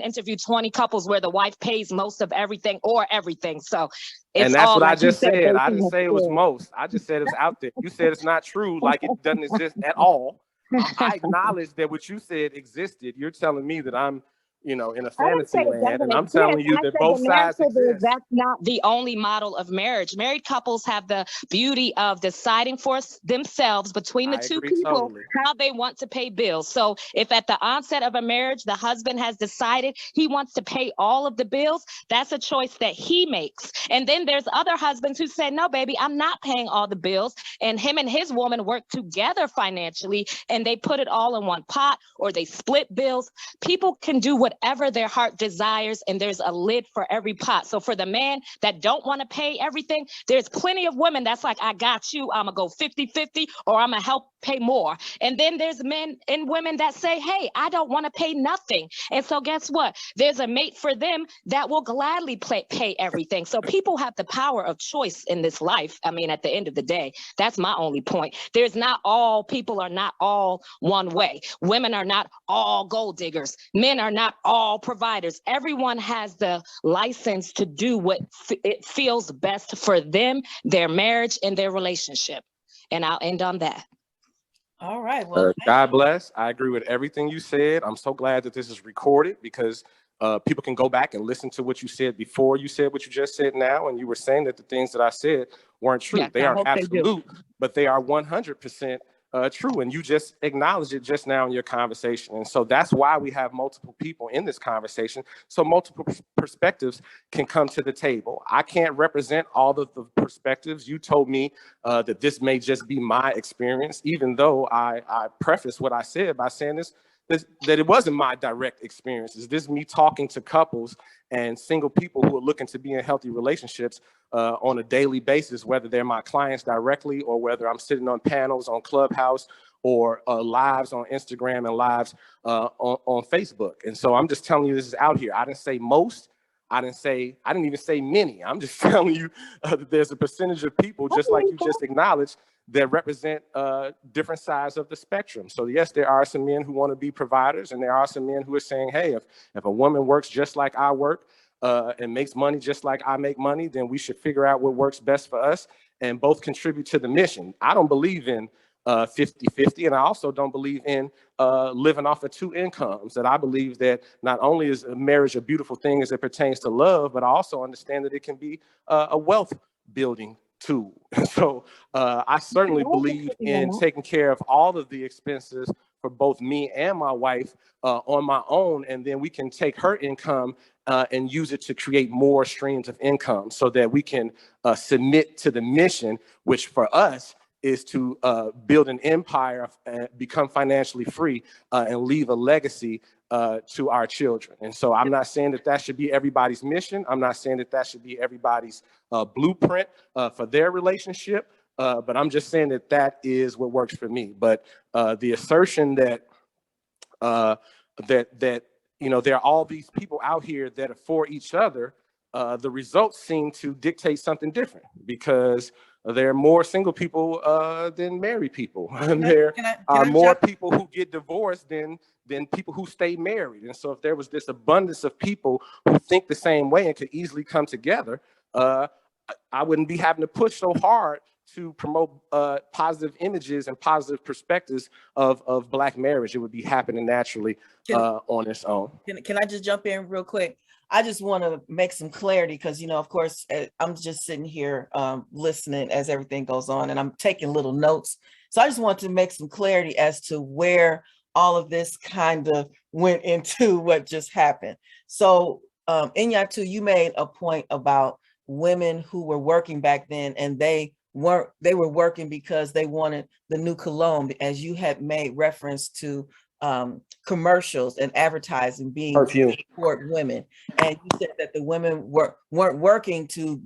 interview 20 couples where the wife pays most of everything or everything. So it's And that's all, what I like you just said, said. based I didn't on say it was experience. most. I just said it was out there. You said it's not true, like it doesn't exist at all. I acknowledge that what you said existed. You're telling me that I'm, in a I didn't say fantasy it land, and doesn't I'm exist. telling you I that said the both sides narrative is exist. that's not the only model of marriage. Married couples have the beauty of deciding for themselves between the I two agree people totally. how they want to pay bills. So if at the onset of a marriage, the husband has decided he wants to pay all of the bills, that's a choice that he makes. And then there's other husbands who say, no, baby, I'm not paying all the bills. And him and his woman work together financially and they put it all in one pot or they split bills. People can do whatever their heart desires, and there's a lid for every pot. So for the man that don't want to pay everything, there's plenty of women that's like, I got you, I'm gonna go 50-50, or I'm gonna help pay more. And then there's men and women that say, hey, I don't want to pay nothing. And so guess what? There's a mate for them that will gladly pay everything. So people have the power of choice in this life. I mean, at the end of the day, that's my only point. People are not all one way. Women are not all gold diggers. Men are not all providers. Everyone has the license to do what it feels best for them, their marriage, and their relationship. And I'll end on that. All right. Well, God bless. I agree with everything you said. I'm so glad that this is recorded because people can go back and listen to what you said before you said what you just said now. And you were saying that the things that I said weren't true. Yes, They I aren't hope they do. absolute, but they are 100% true. And you just acknowledged it just now in your conversation. And so that's why we have multiple people in this conversation. So multiple perspectives can come to the table. I can't represent all of the perspectives. You told me that this may just be my experience, even though I preface what I said by saying that it wasn't my direct experiences. This is me talking to couples and single people who are looking to be in healthy relationships on a daily basis, whether they're my clients directly or whether I'm sitting on panels on Clubhouse or lives on Instagram and lives on Facebook. And so I'm just telling you this is out here. I didn't say most. I didn't even say many. I'm just telling you that there's a percentage of people, just like you just acknowledged, that represent different sides of the spectrum. So yes, there are some men who want to be providers, and there are some men who are saying, hey, if a woman works just like I work and makes money just like I make money, then we should figure out what works best for us and both contribute to the mission. I don't believe in 50-50, and I also don't believe in living off of two incomes. That I believe that not only is marriage a beautiful thing as it pertains to love, but I also understand that it can be a wealth building tool. So I certainly believe in taking care of all of the expenses for both me and my wife on my own, and then we can take her income and use it to create more streams of income so that we can submit to the mission, which for us is to build an empire, become financially free, and leave a legacy to our children. And so I'm not saying that should be everybody's mission. I'm not saying that should be everybody's blueprint for their relationship. But I'm just saying that is what works for me. But the assertion that there are all these people out here that are for each other, the results seem to dictate something different, because there are more single people than married people, and there are more people who get divorced than people who stay married. And so if there was this abundance of people who think the same way and could easily come together, I wouldn't be having to push so hard to promote positive images and positive perspectives of Black marriage. It would be happening naturally on its own. Can I just jump in real quick? I just want to make some clarity because, of course, I'm just sitting here listening as everything goes on, and I'm taking little notes. So I just want to make some clarity as to where all of this kind of went into what just happened. So Nyatu, you made a point about women who were working back then and they they were working because they wanted the new cologne, as you had made reference to commercials and advertising being Perfume. to support women. And you said that the women weren't working to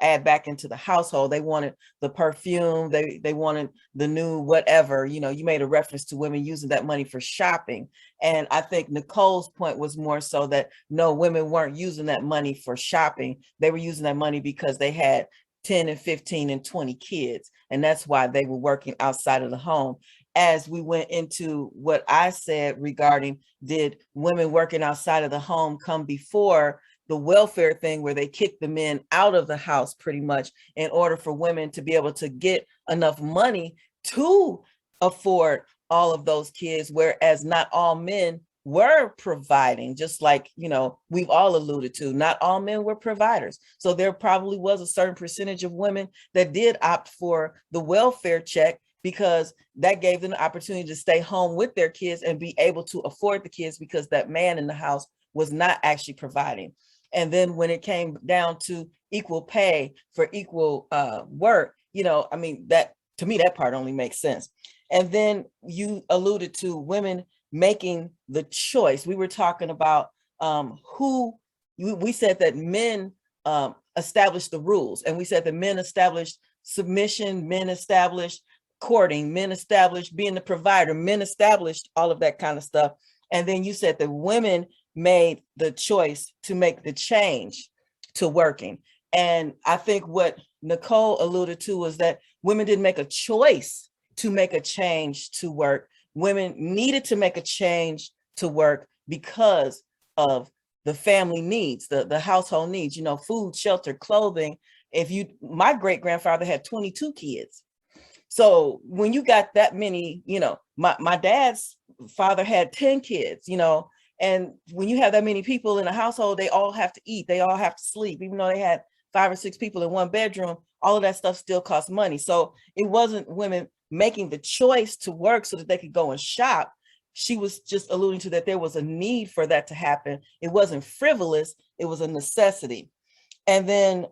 add back into the household. They wanted the perfume, they wanted the new whatever, you know, you made a reference to women using that money for shopping. And I think Nicole's point was more so that no, women weren't using that money for shopping. They were using that money because they had 10 and 15 and 20 kids. And that's why they were working outside of the home. As we went into what I said regarding, did women working outside of the home come before the welfare thing where they kicked the men out of the house pretty much in order for women to be able to get enough money to afford all of those kids, whereas not all men were providing, just like, you know, we've all alluded to, not all men were providers. So there probably was a certain percentage of women that did opt for the welfare check because that gave them the opportunity to stay home with their kids and be able to afford the kids because that man in the house was not actually providing. And then when it came down to equal pay for equal work, you know, I mean, that to me, that part only makes sense. And then you alluded to women making the choice. We were talking about we said that men established the rules, and we said that men established submission, men established courting, men established being the provider, men established all of that kind of stuff. And then you said that women made the choice to make the change to working. And I think what Nicole alluded to was that women didn't make a choice to make a change to work. Women needed to make a change to work because of the family needs, the household needs, you know, food, shelter, clothing. My great grandfather had 22 kids. So when you got that many, you know, my dad's father had 10 kids, you know, and when you have that many people in a household, they all have to eat, they all have to sleep, even though they had 5 or 6 people in one bedroom, all of that stuff still costs money. So it wasn't women making the choice to work so that they could go and shop. She was just alluding to that there was a need for that to happen. It wasn't frivolous, it was a necessity. And then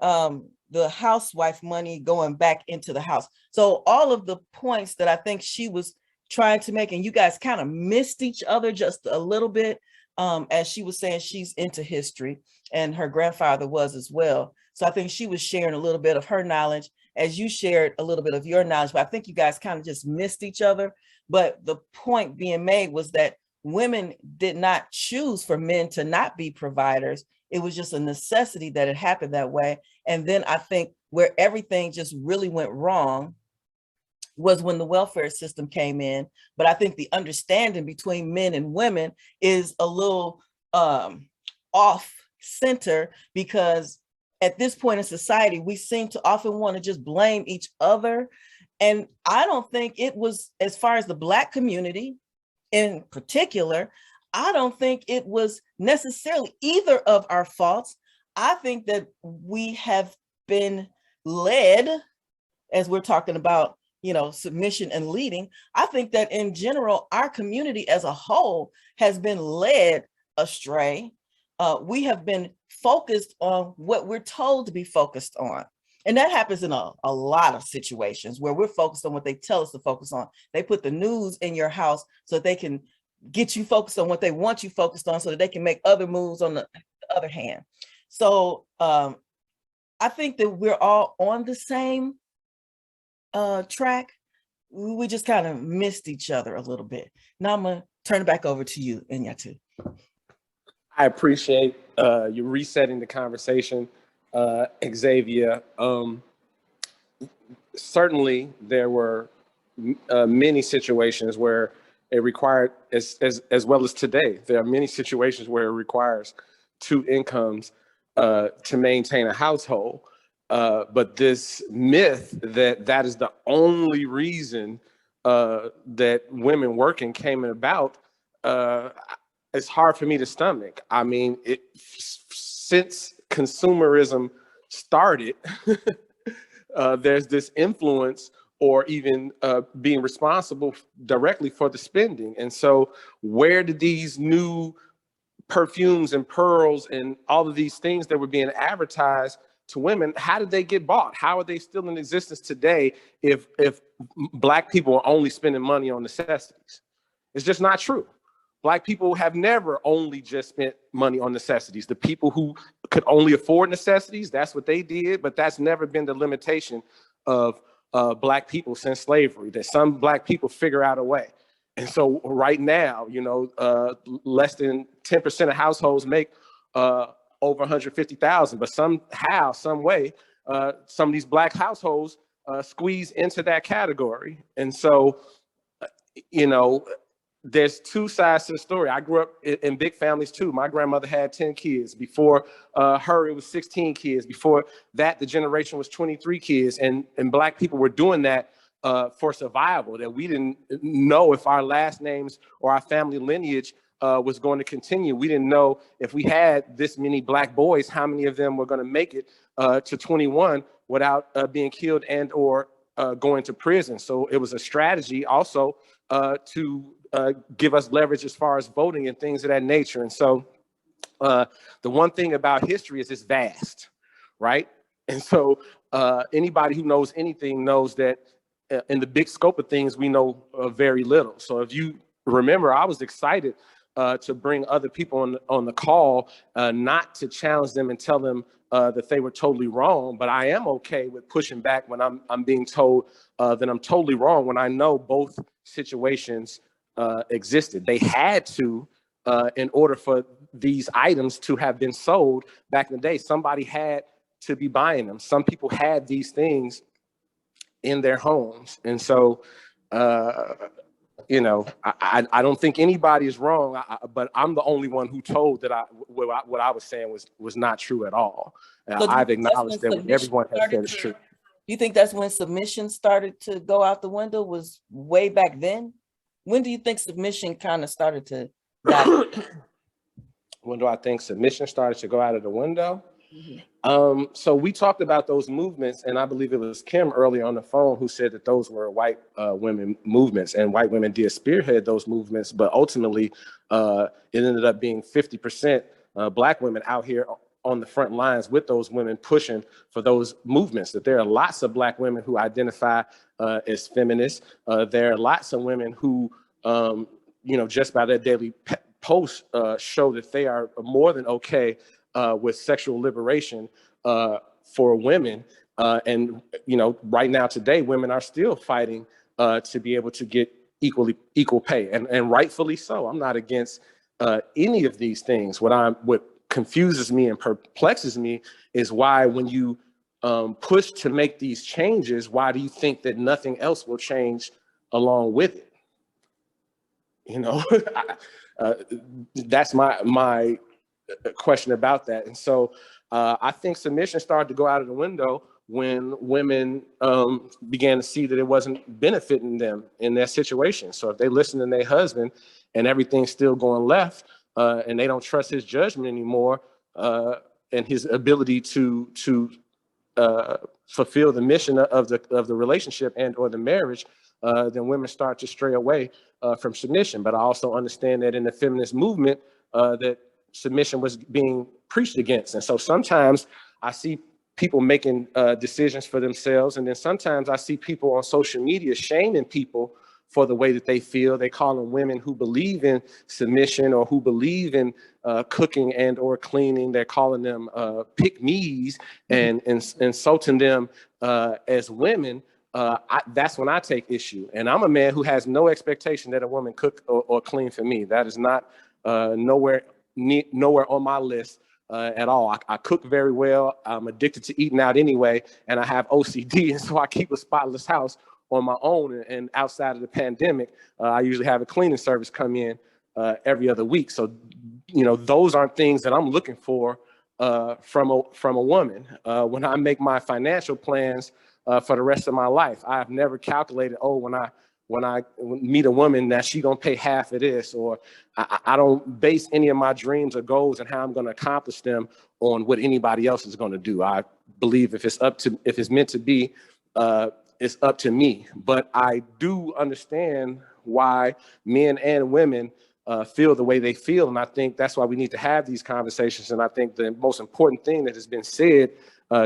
the housewife money going back into the house. So all of the points that I think she was trying to make, and you guys kind of missed each other just a little bit, as she was saying she's into history and her grandfather was as well. So I think she was sharing a little bit of her knowledge as you shared a little bit of your knowledge, but I think you guys kind of just missed each other. But the point being made was that women did not choose for men to not be providers. It was just a necessity that it happened that way. And then I think where everything just really went wrong was when the welfare system came in. But I think the understanding between men and women is a little off center, because at this point in society, we seem to often want to just blame each other. And I don't think it was, as far as the Black community in particular, I don't think it was necessarily either of our faults. I think that we have been led, as we're talking about, you know, submission and leading. I think that in general, our community as a whole has been led astray. We have been focused on what we're told to be focused on. And that happens in a lot of situations where we're focused on what they tell us to focus on. They put the news in your house so that they can get you focused on what they want you focused on so that they can make other moves on the other hand. So I think that we're all on the same track. We just kind of missed each other a little bit. Now I'm gonna turn it back over to you, Nyatu. I appreciate you resetting the conversation, Xavier. Certainly, there were many situations where it required, as well as today, there are many situations where it requires 2 incomes to maintain a household. But this myth that is the only reason that women working came about, it's hard for me to stomach. I mean, since consumerism started, there's this influence or even being responsible directly for the spending. And so where did these new perfumes and pearls and all of these things that were being advertised to women, how did they get bought? How are they still in existence today if Black people are only spending money on necessities? It's just not true. Black people have never only just spent money on necessities. The people who could only afford necessities, that's what they did, but that's never been the limitation of Black people since slavery, that some Black people figure out a way. And so right now, you know, less than 10% of households make over 150,000, but somehow, some way, some of these Black households squeeze into that category. And so, you know, there's two sides to the story. I grew up in big families too. My grandmother had 10 kids. Before her, it was 16 kids. Before that, the generation was 23 kids. And Black people were doing that for survival, that we didn't know if our last names or our family lineage was going to continue. We didn't know if we had this many Black boys, how many of them were going to make it to 21 without being killed and or going to prison. So it was a strategy also to give us leverage as far as voting and things of that nature. And so the one thing about history is it's vast, right? And so anybody who knows anything knows that in the big scope of things, we know very little. So if you remember, I was excited to bring other people on the call, not to challenge them and tell them that they were totally wrong, but I am okay with pushing back when I'm being told that I'm totally wrong, when I know both situations existed. They had to, in order for these items to have been sold back in the day, somebody had to be buying them. Some people had these things in their homes. And so, you know, I don't think anybody is wrong, but I'm the only one who told that what I was saying was not true at all. So I've acknowledged that what everyone has said is true. You think that's when submission started to go out the window, was way back then? When do you think submission kind of started to die? When do I think submission started to go out of the window? Mm-hmm. So we talked about those movements, and I believe it was Kim earlier on the phone who said that those were white women movements, and white women did spearhead those movements, but ultimately it ended up being 50% Black women out here on the front lines with those women pushing for those movements. That there are lots of Black women who identify as feminists. There are lots of women who, you know, just by their daily posts show that they are more than okay with sexual liberation for women. And, you know, right now today, women are still fighting to be able to get equal pay, and rightfully so. I'm not against any of these things. What confuses me and perplexes me is why, when you push to make these changes, why do you think that nothing else will change along with it? You know, that's my question about that. And so I think submission started to go out of the window when women began to see that it wasn't benefiting them in their situation. So if they listen to their husband and everything's still going left, and they don't trust his judgment anymore, and his ability to fulfill the mission of the relationship and or the marriage, then women start to stray away from submission. But I also understand that in the feminist movement, that submission was being preached against. And so sometimes I see people making decisions for themselves, and then sometimes I see people on social media shaming people for the way that they feel. They call them women who believe in submission or who believe in cooking and or cleaning. They're calling them pick-me's and insulting them as women. That's when I take issue. And I'm a man who has no expectation that a woman cook or clean for me. That is not nowhere on my list at all. I cook very well. I'm addicted to eating out anyway, and I have OCD, and so I keep a spotless house on my own. And outside of the pandemic, I usually have a cleaning service come in every other week. So, you know, those aren't things that I'm looking for from a woman. When I make my financial plans for the rest of my life, I have never calculated, oh, when I meet a woman, that she gonna pay half of this, or I don't base any of my dreams or goals and how I'm gonna accomplish them on what anybody else is gonna do. I believe if it's meant to be, it's up to me. But I do understand why men and women feel the way they feel. And I think that's why we need to have these conversations. And I think the most important thing that has been said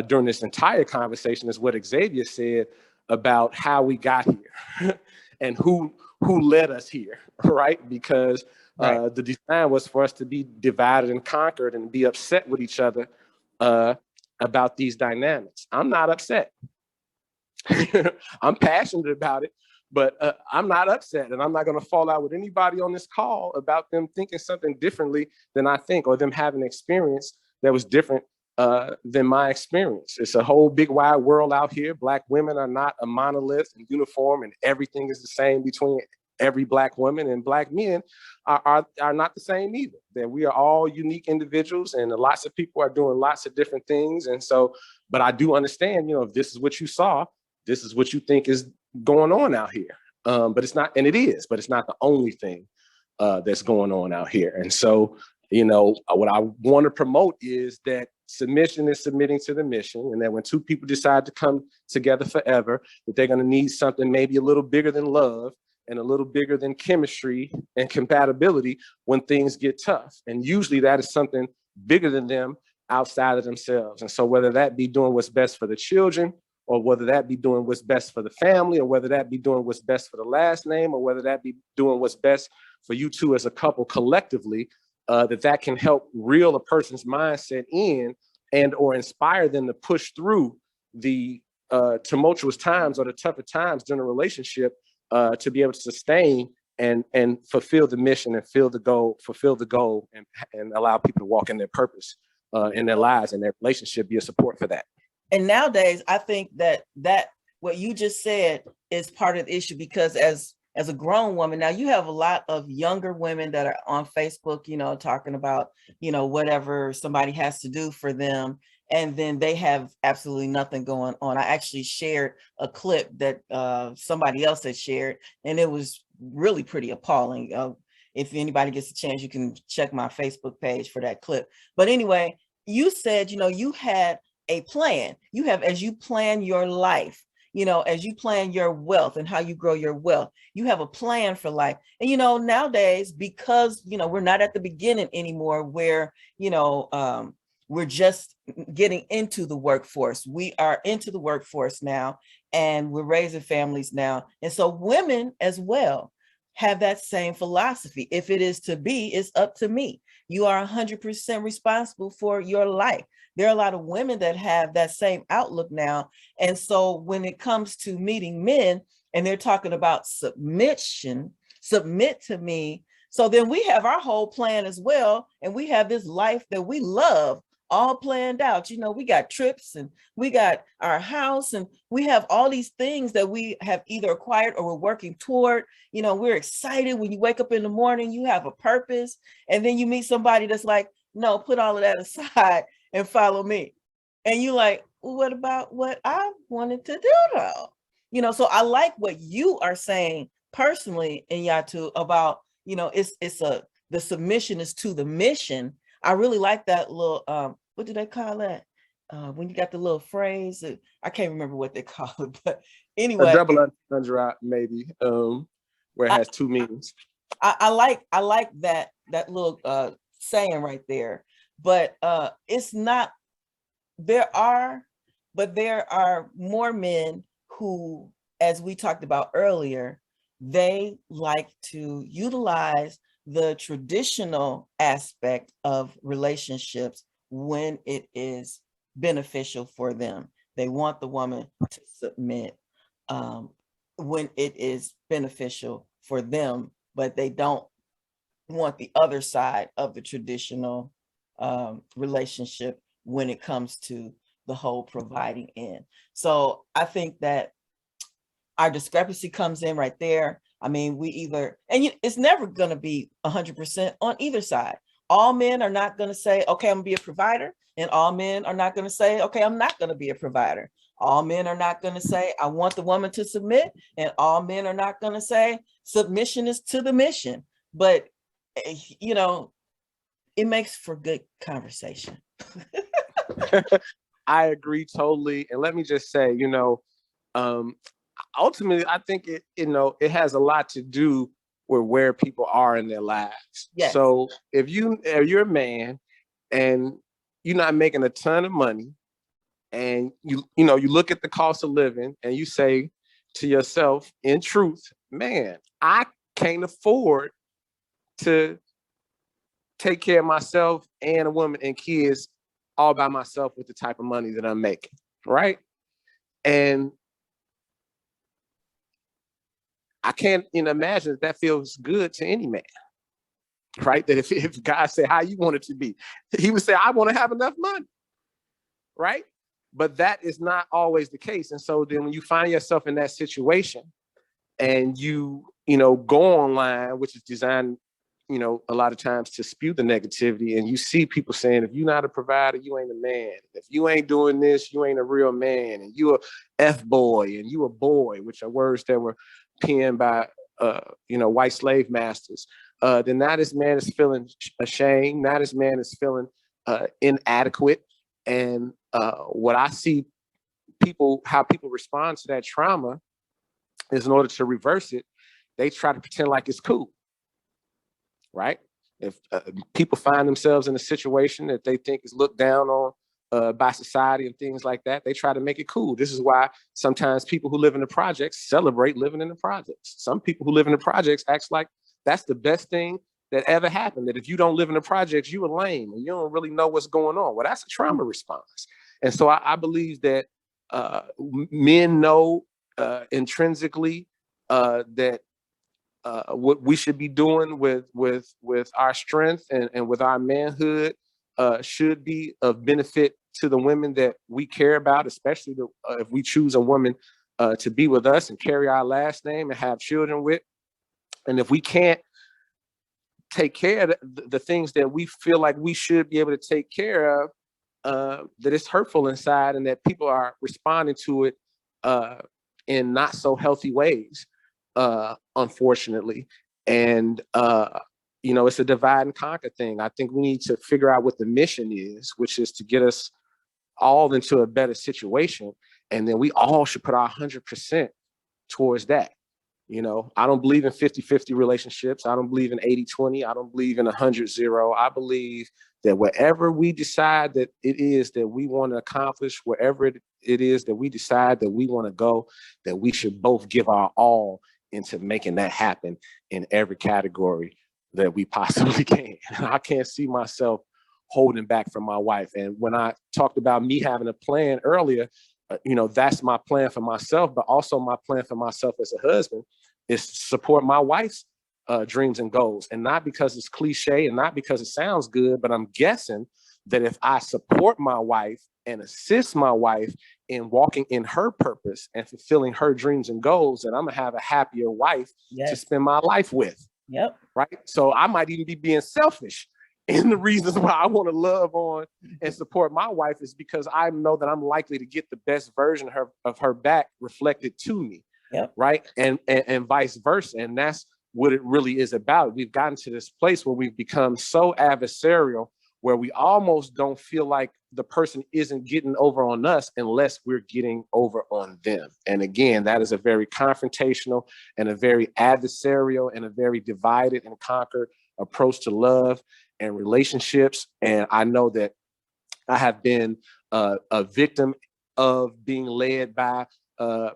during this entire conversation is what Xavier said about how we got here and who led us here, right? Because the design was for us to be divided and conquered and be upset with each other about these dynamics. I'm not upset. I'm passionate about it, but I'm not upset, and I'm not going to fall out with anybody on this call about them thinking something differently than I think, or them having an experience that was different than my experience. It's a whole big wide world out here. Black women are not a monolith and uniform, and everything is the same between every Black woman, and Black men are not the same either. That we are all unique individuals, and lots of people are doing lots of different things. And so, but I do understand, if this is what you saw, this is what you think is going on out here. But it's not, and it is, but it's not the only thing that's going on out here. And so, what I want to promote is that submission is submitting to the mission, and that when two people decide to come together forever, that they're going to need something maybe a little bigger than love and a little bigger than chemistry and compatibility when things get tough. And usually that is something bigger than them outside of themselves. And so whether that be doing what's best for the children, or whether that be doing what's best for the family, or whether that be doing what's best for the last name, or whether that be doing what's best for you two as a couple collectively, that can help reel a person's mindset in and or inspire them to push through the tumultuous times or the tougher times during a relationship, to be able to sustain and fulfill the mission and fulfill the goal and allow people to walk in their purpose in their lives, and their relationship be a support for that. And nowadays, I think that what you just said is part of the issue, because as a grown woman, now you have a lot of younger women that are on Facebook, talking about, whatever somebody has to do for them. And then they have absolutely nothing going on. I actually shared a clip that somebody else had shared, and it was really pretty appalling. If anybody gets a chance, you can check my Facebook page for that clip. But anyway, you said, you had a plan. You have, as you plan your life, as you plan your wealth and how you grow your wealth, you have a plan for life. And, nowadays, because, we're not at the beginning anymore where, we're just getting into the workforce. We are into the workforce now, and we're raising families now. And so women as well have that same philosophy. If it is to be, it's up to me. You are 100% responsible for your life. There are a lot of women that have that same outlook now. And so when it comes to meeting men and they're talking about submission, submit to me. So then we have our whole plan as well. And we have this life that we love all planned out. We got trips, and we got our house, and we have all these things that we have either acquired or we're working toward. We're excited when you wake up in the morning, you have a purpose, and then you meet somebody that's like, no, put all of that aside and follow me. And you like, well, what about what I wanted to do though? So I like what you are saying personally, Nyatu, about, the submission is to the mission. I really like that little, what do they call that? When you got the little phrase, I can't remember what they call it, but anyway. A double entendre, maybe, where it has two meanings. I like that little saying right there, but it's not, there are more men who, as we talked about earlier, they like to utilize the traditional aspect of relationships when it is beneficial for them. They want the woman to submit when it is beneficial for them, but they don't want the other side of the traditional relationship when it comes to the whole providing in. So I think that our discrepancy comes in right there. I mean, it's never going to be 100% on either side. All men are not going to say, okay, I'm going to be a provider. And all men are not going to say, okay, I'm not going to be a provider. All men are not going to say, I want the woman to submit. And all men are not going to say, submission is to the mission. But, it makes for good conversation. I agree totally. And let me just say, ultimately, I think it has a lot to do with where people are in their lives. Yes. So if you're a man and you're not making a ton of money, and you look at the cost of living and you say to yourself, in truth, man, I can't afford to take care of myself and a woman and kids all by myself with the type of money that I'm making, right? And I can't imagine that feels good to any man, right? That if God said how you want it to be, he would say, I want to have enough money, right? But that is not always the case. And so then when you find yourself in that situation and you go online, which is designed, a lot of times to spew the negativity, and you see people saying, if you're not a provider, you ain't a man. If you ain't doing this, you ain't a real man. And you a F-boy and you a boy, which are words that were penned by, white slave masters. Then now this man is feeling ashamed. Now this man is feeling inadequate. And what I see how people respond to that trauma is, in order to reverse it, they try to pretend like it's cool, right? If people find themselves in a situation that they think is looked down on by society and things like that, they try to make it cool. This is why sometimes people who live in the projects celebrate living in the projects. Some people who live in the projects act like that's the best thing that ever happened, that if you don't live in the projects, you are lame and you don't really know what's going on. Well, that's a trauma response. And so I believe that men know intrinsically that what we should be doing with our strength and with our manhood should be of benefit to the women that we care about, especially if we choose a woman to be with us and carry our last name and have children with. And if we can't take care of the things that we feel like we should be able to take care of, that it's hurtful inside and that people are responding to it in not so healthy ways, unfortunately. And, it's a divide and conquer thing. I think we need to figure out what the mission is, which is to get us all into a better situation. And then we all should put our 100% towards that. I don't believe in 50-50 relationships. I don't believe in 80-20. I don't believe in 100-0. I believe that wherever we decide that it is that we want to accomplish, wherever it is that we decide that we want to go, that we should both give our all into making that happen in every category that we possibly can. And I can't see myself holding back from my wife. And when I talked about me having a plan earlier, that's my plan for myself, but also my plan for myself as a husband is to support my wife's dreams and goals. And not because it's cliche and not because it sounds good, but I'm guessing that if I support my wife and assist my wife in walking in her purpose and fulfilling her dreams and goals, then I'm gonna have a happier wife to spend my life with. Yep. Right. So I might even be being selfish. And the reasons why I want to love on and support my wife is because I know that I'm likely to get the best version of her back reflected to me. Yep. Right. And vice versa. And that's what it really is about. We've gotten to this place where we've become so adversarial, where we almost don't feel like the person isn't getting over on us unless we're getting over on them. And again, that is a very confrontational and a very adversarial and a very divided and conquered approach to love and relationships. And I know that I have been a victim of being led by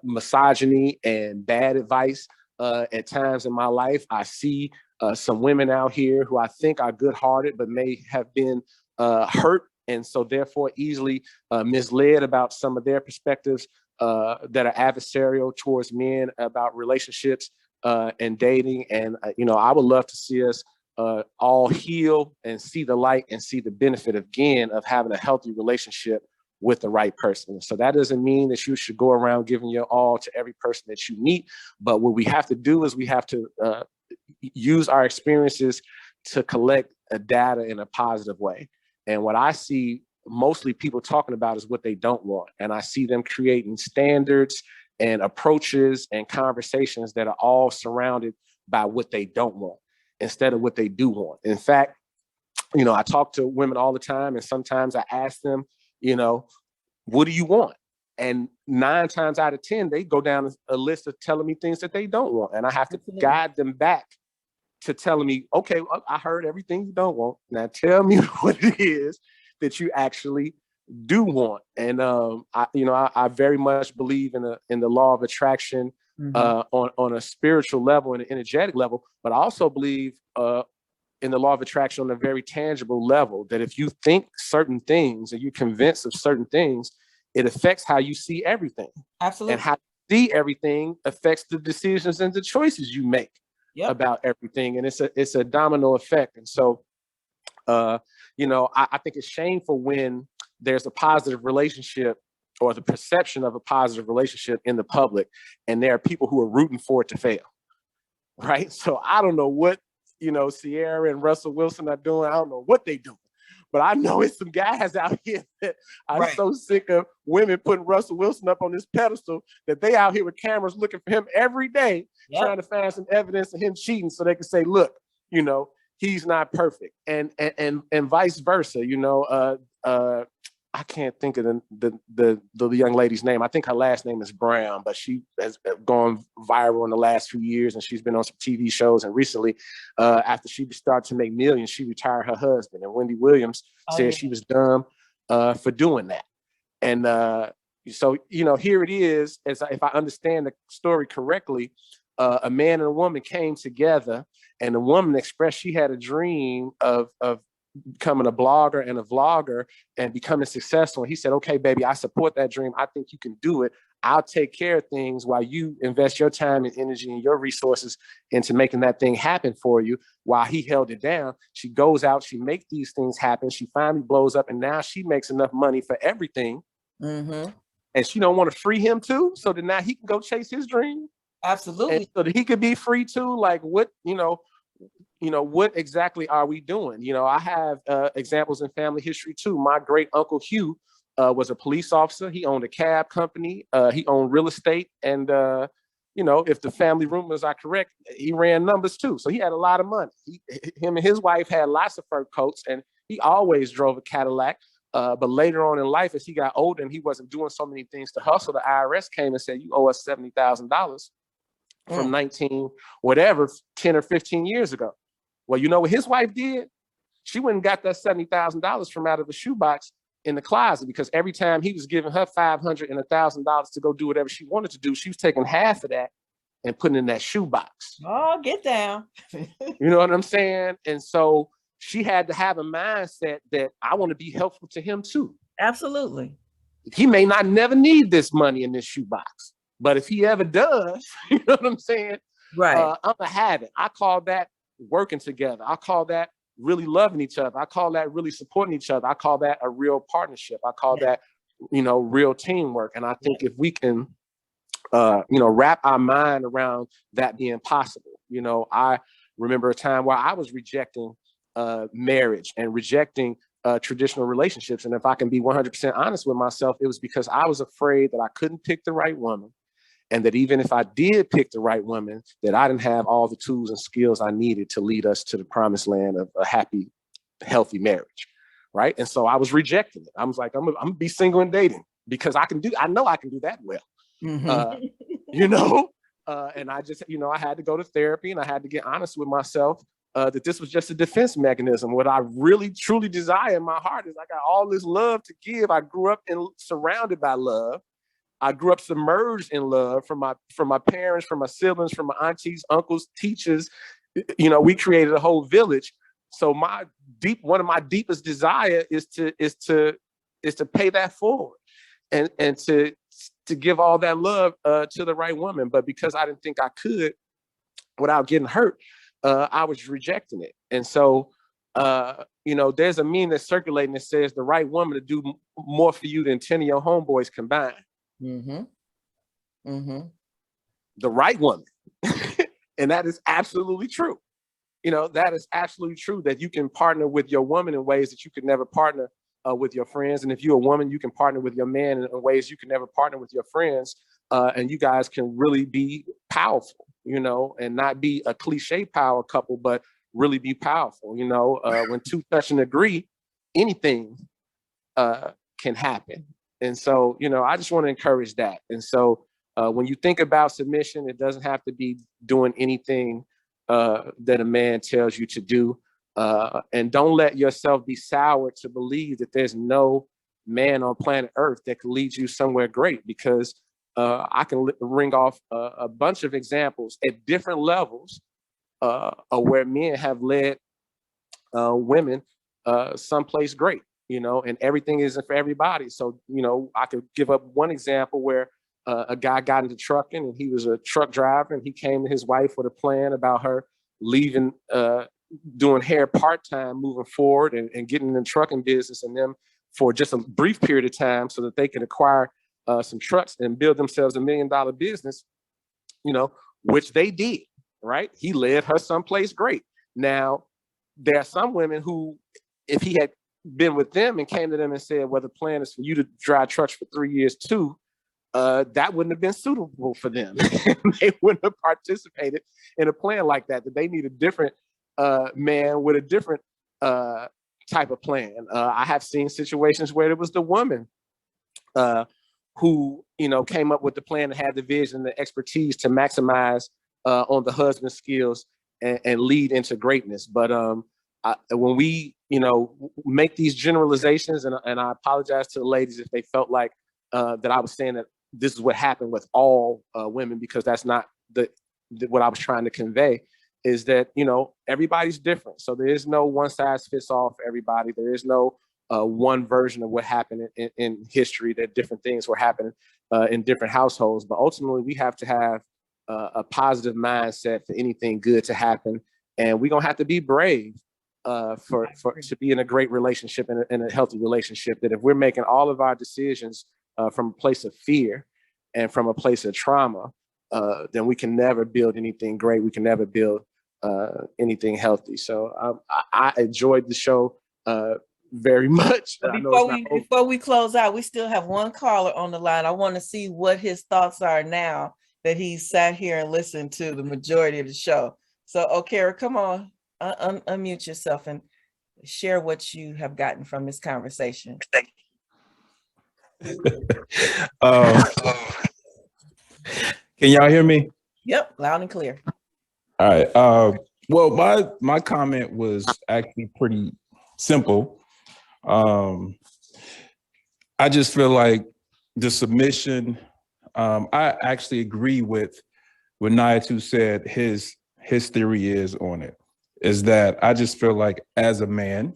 misogyny and bad advice at times in my life. I see some women out here who I think are good-hearted, but may have been hurt, and so therefore easily misled about some of their perspectives that are adversarial towards men about relationships and dating. And I would love to see us all heal and see the light and see the benefit again of having a healthy relationship with the right person. So that doesn't mean that you should go around giving your all to every person that you meet. But what we have to do is we have to use our experiences to collect data in a positive way. And what I see mostly people talking about is what they don't want. And I see them creating standards and approaches and conversations that are all surrounded by what they don't want instead of what they do want. In fact, I talk to women all the time, and sometimes I ask them, what do you want? And 9 times out of 10, they go down a list of telling me things that they don't want. And I have to guide them back to telling me, okay, I heard everything you don't want. Now tell me what it is that you actually do want. And I very much believe in the law of attraction on a spiritual level and an energetic level, but I also believe in the law of attraction on a very tangible level, that if you think certain things and you're convinced of certain things, it affects how you see everything. Absolutely. And how you see everything affects the decisions and the choices you make about everything. And it's a domino effect. And so, I think it's shameful when there's a positive relationship or the perception of a positive relationship in the public, and there are people who are rooting for it to fail. Right. So I don't know what, Sierra and Russell Wilson are doing. I don't know what they do, but I know it's some guys out here that are so sick of women putting Russell Wilson up on this pedestal that they out here with cameras looking for him every day, trying to find some evidence of him cheating so they can say, look, he's not perfect, and vice versa. I can't think of the young lady's name. I think her last name is Brown, but she has gone viral in the last few years, and she's been on some TV shows. And recently, after she started to make millions, she retired her husband. And Wendy Williams said she was dumb for doing that. And so, here it is. If I understand the story correctly, a man and a woman came together, and the woman expressed she had a dream of becoming a blogger and a vlogger and becoming successful. And he said, okay, baby, I support that dream. I think you can do it. I'll take care of things while you invest your time and energy and your resources into making that thing happen for you, while he held it down. She goes out, she makes these things happen. She finally blows up, and now she makes enough money for everything. And she don't want to free him too, so that now he can go chase his dream. Absolutely. And so that he could be free too. Like, what, what exactly are we doing? I have examples in family history too. My great uncle Hugh was a police officer. He owned a cab company. He owned real estate. And, if the family rumors are correct, he ran numbers too. So he had a lot of money. Him and his wife had lots of fur coats, and he always drove a Cadillac. But later on in life, as he got older and he wasn't doing so many things to hustle, the IRS came and said, you owe us $70,000 from 10 or 15 years ago. Well, you know what his wife did? She went and got that $70,000 from out of the shoebox in the closet, because every time he was giving her $500 and $1,000 to go do whatever she wanted to do, she was taking half of that and putting in that shoebox. Oh, get down. You know what I'm saying? And so she had to have a mindset that I want to be helpful to him too. Absolutely. He may not never need this money in this shoebox, but if he ever does, you know what I'm saying? Right. I'm gonna have it. I call that working together. I call that really loving each other. I call that really supporting each other. I call that a real partnership. I call that, real teamwork. And I think if we can, wrap our mind around that being possible. I remember a time where I was rejecting marriage and rejecting traditional relationships. And if I can be 100% honest with myself, it was because I was afraid that I couldn't pick the right woman. And that even if I did pick the right woman, that I didn't have all the tools and skills I needed to lead us to the promised land of a happy, healthy marriage, right? And so I was rejecting it. I was like, I'm gonna be single and dating because I know I can do that well, and I just, I had to go to therapy, and I had to get honest with myself that this was just a defense mechanism. What I really, truly desire in my heart is I got all this love to give. I grew up surrounded by love. I grew up submerged in love from my parents, from my siblings, from my aunties, uncles, teachers. We created a whole village. So one of my deepest desire is to pay that forward and to give all that love to the right woman. But because I didn't think I could without getting hurt, I was rejecting it. And so, there's a meme that's circulating that says the right woman to do more for you than 10 of your homeboys combined. The right woman. And that is absolutely true. That is absolutely true, that you can partner with your woman in ways that you could never partner with your friends. And if you're a woman, you can partner with your man in ways you can never partner with your friends. And you guys can really be powerful, and not be a cliche power couple, but really be powerful. When two touch and agree, anything can happen. And so, I just want to encourage that. And so when you think about submission, it doesn't have to be doing anything that a man tells you to do. And don't let yourself be soured to believe that there's no man on planet Earth that could lead you somewhere great. Because I can ring off a bunch of examples at different levels of where men have led women someplace great, and everything isn't for everybody. So, I could give up one example where a guy got into trucking, and he was a truck driver, and he came to his wife with a plan about her leaving, doing hair part-time, moving forward, and getting in the trucking business, and them for just a brief period of time so that they can acquire some trucks and build themselves $1 million business, which they did, right? He led her someplace great. Now, there are some women who, if he had been with them and came to them and said, well, the plan is for you to drive trucks for 3 years too, that wouldn't have been suitable for them. They wouldn't have participated in a plan like that. That they need a different man with a different type of plan. I have seen situations where it was the woman who, came up with the plan and had the vision, the expertise to maximize on the husband's skills and lead into greatness. But when we, make these generalizations, and I apologize to the ladies if they felt like that I was saying that this is what happened with all women, because that's not what I was trying to convey, is that, everybody's different. So there is no one size fits all for everybody. There is no one version of what happened in history, that different things were happening in different households. But ultimately, we have to have a positive mindset for anything good to happen. And we're going to have to be brave to be in a great relationship and in a healthy relationship. That if we're making all of our decisions from a place of fear and from a place of trauma, then we can never build anything great. We can never build anything healthy. So I enjoyed the show very much. Before we close out, we still have one caller on the line. I want to see what his thoughts are now that he's sat here and listened to the majority of the show. So, Okara, come on, unmute yourself and share what you have gotten from this conversation. Can y'all hear me? Yep, loud and clear. All right. Well, my comment was actually pretty simple. I just feel like the submission. I actually agree with what Nyatu said. His theory is on it. Is that I just feel like as a man,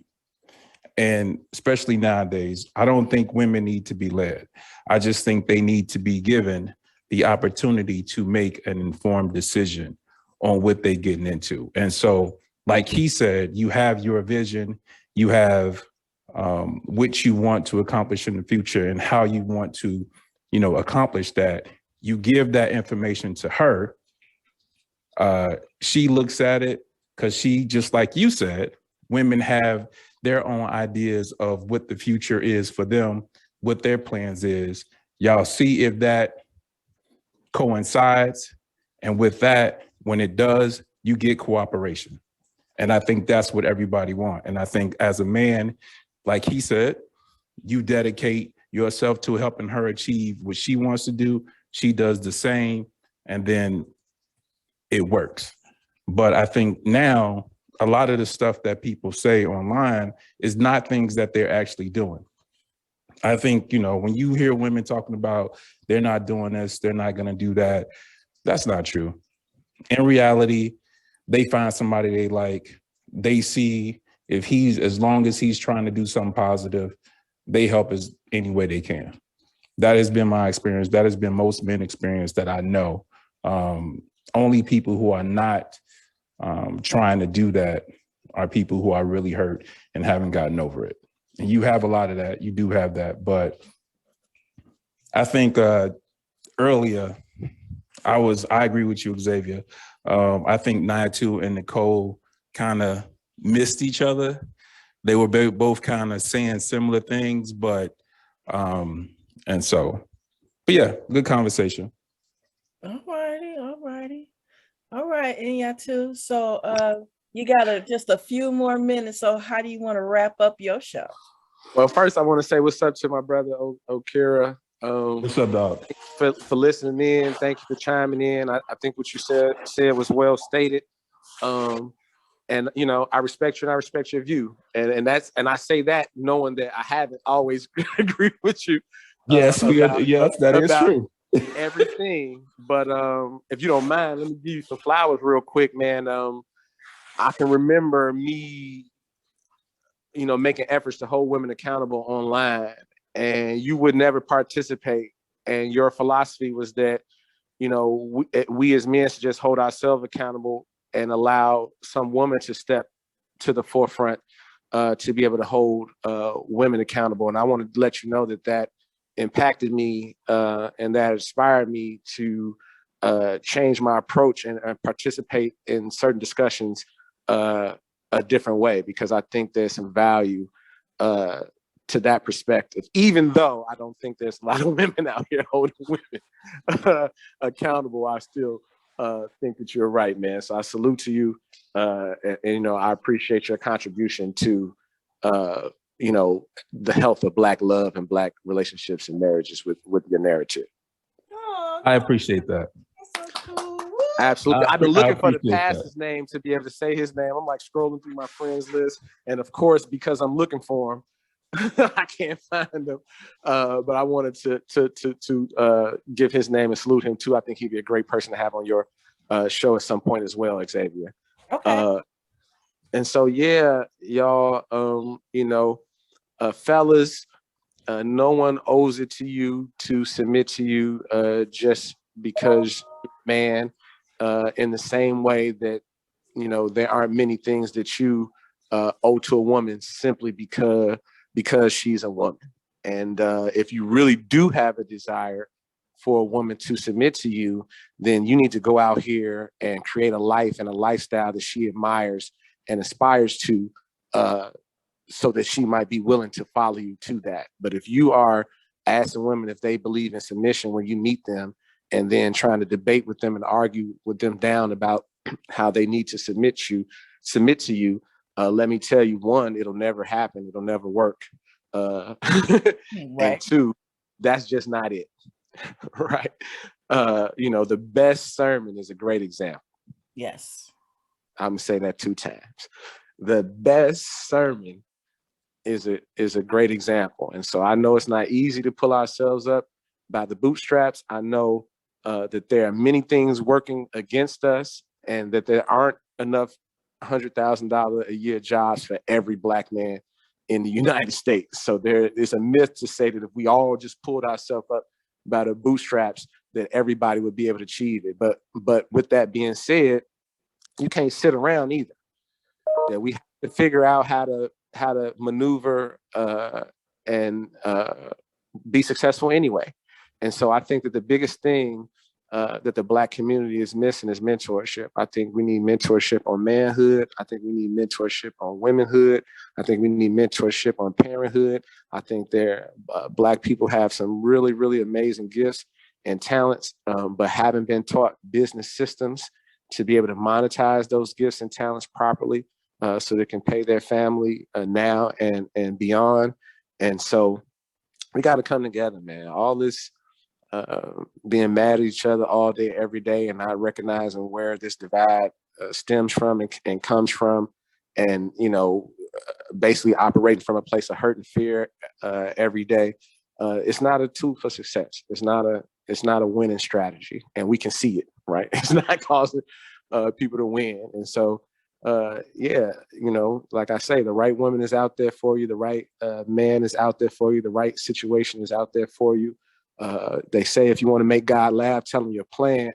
and especially nowadays, I don't think women need to be led. I just think they need to be given the opportunity to make an informed decision on what they're getting into. And so, like he said, you have your vision, you have what you want to accomplish in the future and how you want to, accomplish that. You give that information to her. She looks at it because she, just like you said, women have their own ideas of what the future is for them, what their plans is. Y'all see if that coincides. And with that, when it does, you get cooperation. And I think that's what everybody wants. And I think as a man, like he said, you dedicate yourself to helping her achieve what she wants to do. She does the same, and then it works. But I think now a lot of the stuff that people say online is not things that they're actually doing. I think, when you hear women talking about they're not doing this, they're not going to do that, that's not true. In reality, they find somebody they like, they see if as long as he's trying to do something positive, they help as any way they can. That has been my experience. That has been most men's experience that I know. Only people who are not trying to do that are people who are really hurt and haven't gotten over it. And you have a lot of that. You do have that. But I think earlier, I agree with you, Xavier. I think Nyatu and Nicole kind of missed each other. They were both kind of saying similar things, but yeah, good conversation. All right, Nyatu. So you got just a few more minutes. So how do you want to wrap up your show? Well, first I want to say what's up to my brother Okara. What's up, dog? For listening in. Thank you for chiming in. I think what you said was well stated. and I respect you and I respect your view, and I say that knowing that I haven't always agreed with you. Yes, yes, that is about true. everything, but if you don't mind, let me give you some flowers real quick, man. I can remember me, making efforts to hold women accountable online, and you would never participate. And your philosophy was that, we as men should just hold ourselves accountable and allow some woman to step to the forefront to be able to hold women accountable. And I want to let you know that impacted me and that inspired me to change my approach and participate in certain discussions a different way, because I think there's some value to that perspective, even though I don't think there's a lot of women out here holding women accountable. I still think that you're right, man. So I salute to you. And I appreciate your contribution to, the health of Black love and Black relationships and marriages with your narrative. Oh, I appreciate that. that's so cool. Absolutely. I've been looking for the appreciate pastor's name to be able to say his name. I'm like scrolling through my friends list. And of course, because I'm looking for him, I can't find him. But I wanted to give his name and salute him too. I think he'd be a great person to have on your show at some point as well, Xavier. Okay. And so, yeah, y'all, fellas, no one owes it to you to submit to you just because man, in the same way that, there aren't many things that you owe to a woman simply because she's a woman. And if you really do have a desire for a woman to submit to you, then you need to go out here and create a life and a lifestyle that she admires and aspires to, so that she might be willing to follow you to that. But if you are asking women if they believe in submission when you meet them, and then trying to debate with them and argue with them down about how they need to submit to you, let me tell you, one, it'll never happen. It'll never work. Right. And two, that's just not it. Right. The best sermon is a great example. Yes. I'm gonna say that 2 times. The best sermon is a great example. And so I know it's not easy to pull ourselves up by the bootstraps. I know that there are many things working against us, and that there aren't enough $100,000 a year jobs for every Black man in the United States. So there is a myth to say that if we all just pulled ourselves up by the bootstraps, that everybody would be able to achieve it. But with that being said, you can't sit around either. That we have to figure out how to maneuver and be successful anyway. And so I think that the biggest thing that the Black community is missing is mentorship. I think we need mentorship on manhood. I think we need mentorship on womanhood. I think we need mentorship on parenthood. I think Black people have some really, really amazing gifts and talents, but haven't been taught business systems to be able to monetize those gifts and talents properly, so they can pay their family now and beyond. And so we got to come together, man. All this being mad at each other all day, every day, and not recognizing where this divide stems from and comes from, and basically operating from a place of hurt and fear every day. It's not a tool for success. It's not a winning strategy, and we can see it, right? It's not causing people to win. And so, like I say, the right woman is out there for you. The right man is out there for you. The right situation is out there for you. They say if you want to make God laugh, tell him your plans,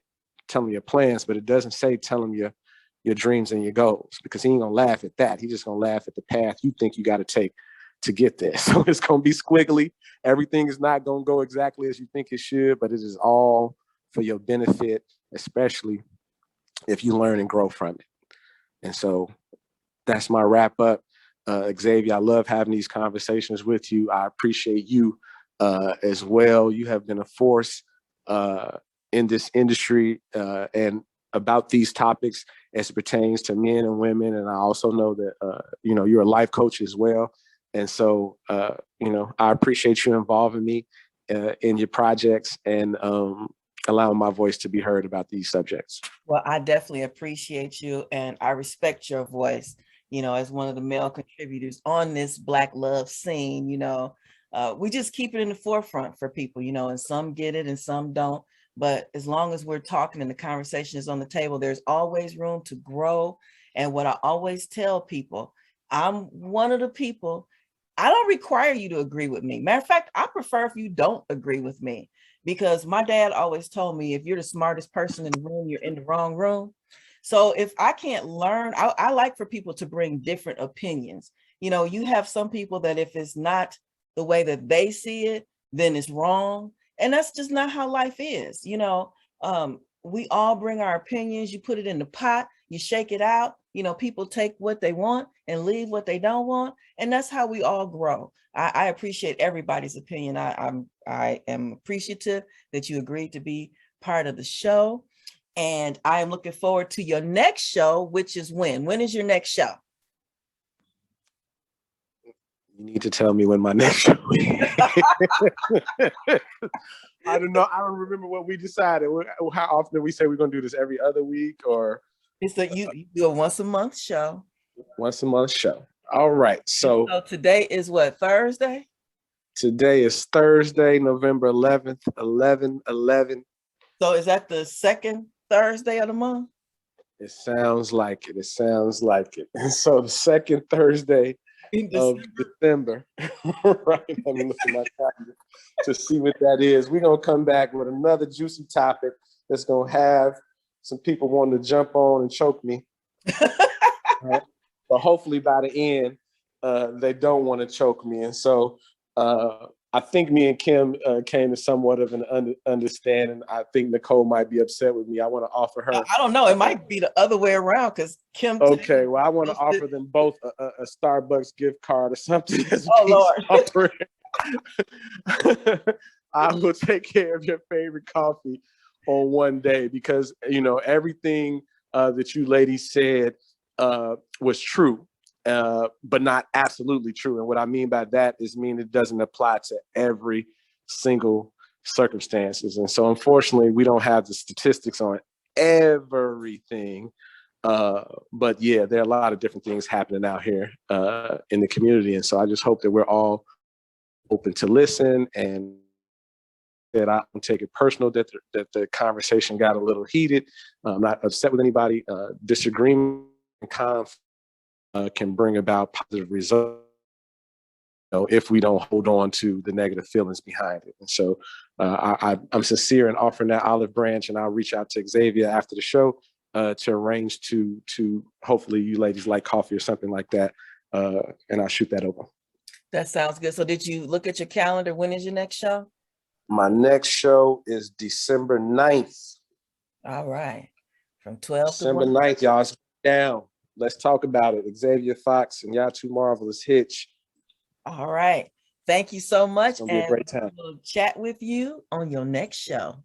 but it doesn't say tell him your dreams and your goals, because he ain't gonna laugh at that. He's just gonna laugh at the path you think you got to take to get there. So it's gonna be squiggly. Everything is not gonna go exactly as you think it should, but it is all for your benefit, especially if you learn and grow from it. And so that's my wrap up. Xavier, I love having these conversations with you. I appreciate you as well. You have been a force in this industry and about these topics as it pertains to men and women. And I also know that, you're a life coach as well. And so, I appreciate you involving me in your projects. And allowing my voice to be heard about these subjects. Well, I definitely appreciate you, and I respect your voice, as one of the male contributors on this Black love scene. We just keep it in the forefront for people, and some get it and some don't. But as long as we're talking and the conversation is on the table, there's always room to grow. And what I always tell people, I'm one of the people, I don't require you to agree with me. Matter of fact, I prefer if you don't agree with me, because my dad always told me, if you're the smartest person in the room, you're in the wrong room. So if I can't learn, I like for people to bring different opinions. You have some people that if it's not the way that they see it, then it's wrong. And that's just not how life is. We all bring our opinions. You put it in the pot, you shake it out. People take what they want and leave what they don't want. And that's how we all grow. I appreciate everybody's opinion. I am appreciative that you agreed to be part of the show. And I am looking forward to your next show, which is when? When is your next show? You need to tell me when my next show is. I don't know. I don't remember what we decided. How often we say we're going to do this, every other week, or? It's you do a once a month show. Once a month show. All right. So today is what, Thursday? Today is Thursday, November 11th, 11/11. So is that the second Thursday of the month? It sounds like it. It sounds like it. And so the second Thursday of December, right? Let me look at my calendar to see what that is. We're going to come back with another juicy topic that's going to have some people wanting to jump on and choke me. Right? But hopefully by the end, they don't want to choke me. And so I think me and Kim came to somewhat of an understanding. I think Nicole might be upset with me. I want to offer her. I don't know. It might be the other way around, because Kim. Okay, well, I want to offer them both a Starbucks gift card or something. As a Lord. I will take care of your favorite coffee on one day, because everything that you ladies said was true. But not absolutely true. And what I mean by that is it doesn't apply to every single circumstances. And so unfortunately, we don't have the statistics on everything. But yeah, there are a lot of different things happening out here in the community. And so I just hope that we're all open to listen, and that I don't take it personal that the conversation got a little heated. I'm not upset with anybody. Disagreement and conflict can bring about positive results, if we don't hold on to the negative feelings behind it. And so I'm sincere in offering that olive branch, and I'll reach out to Xavier after the show to arrange to hopefully you ladies like coffee or something like that, and I'll shoot that over. That sounds good. So did you look at your calendar? When is your next show? My next show is December 9th. All right. From 12 December to 1. 9th, y'all. It's down. Let's talk about it. Xavier Fox and Nyatu Marvelous Hitch. All right. Thank you so much. It's gonna be a great time. We'll chat with you on your next show.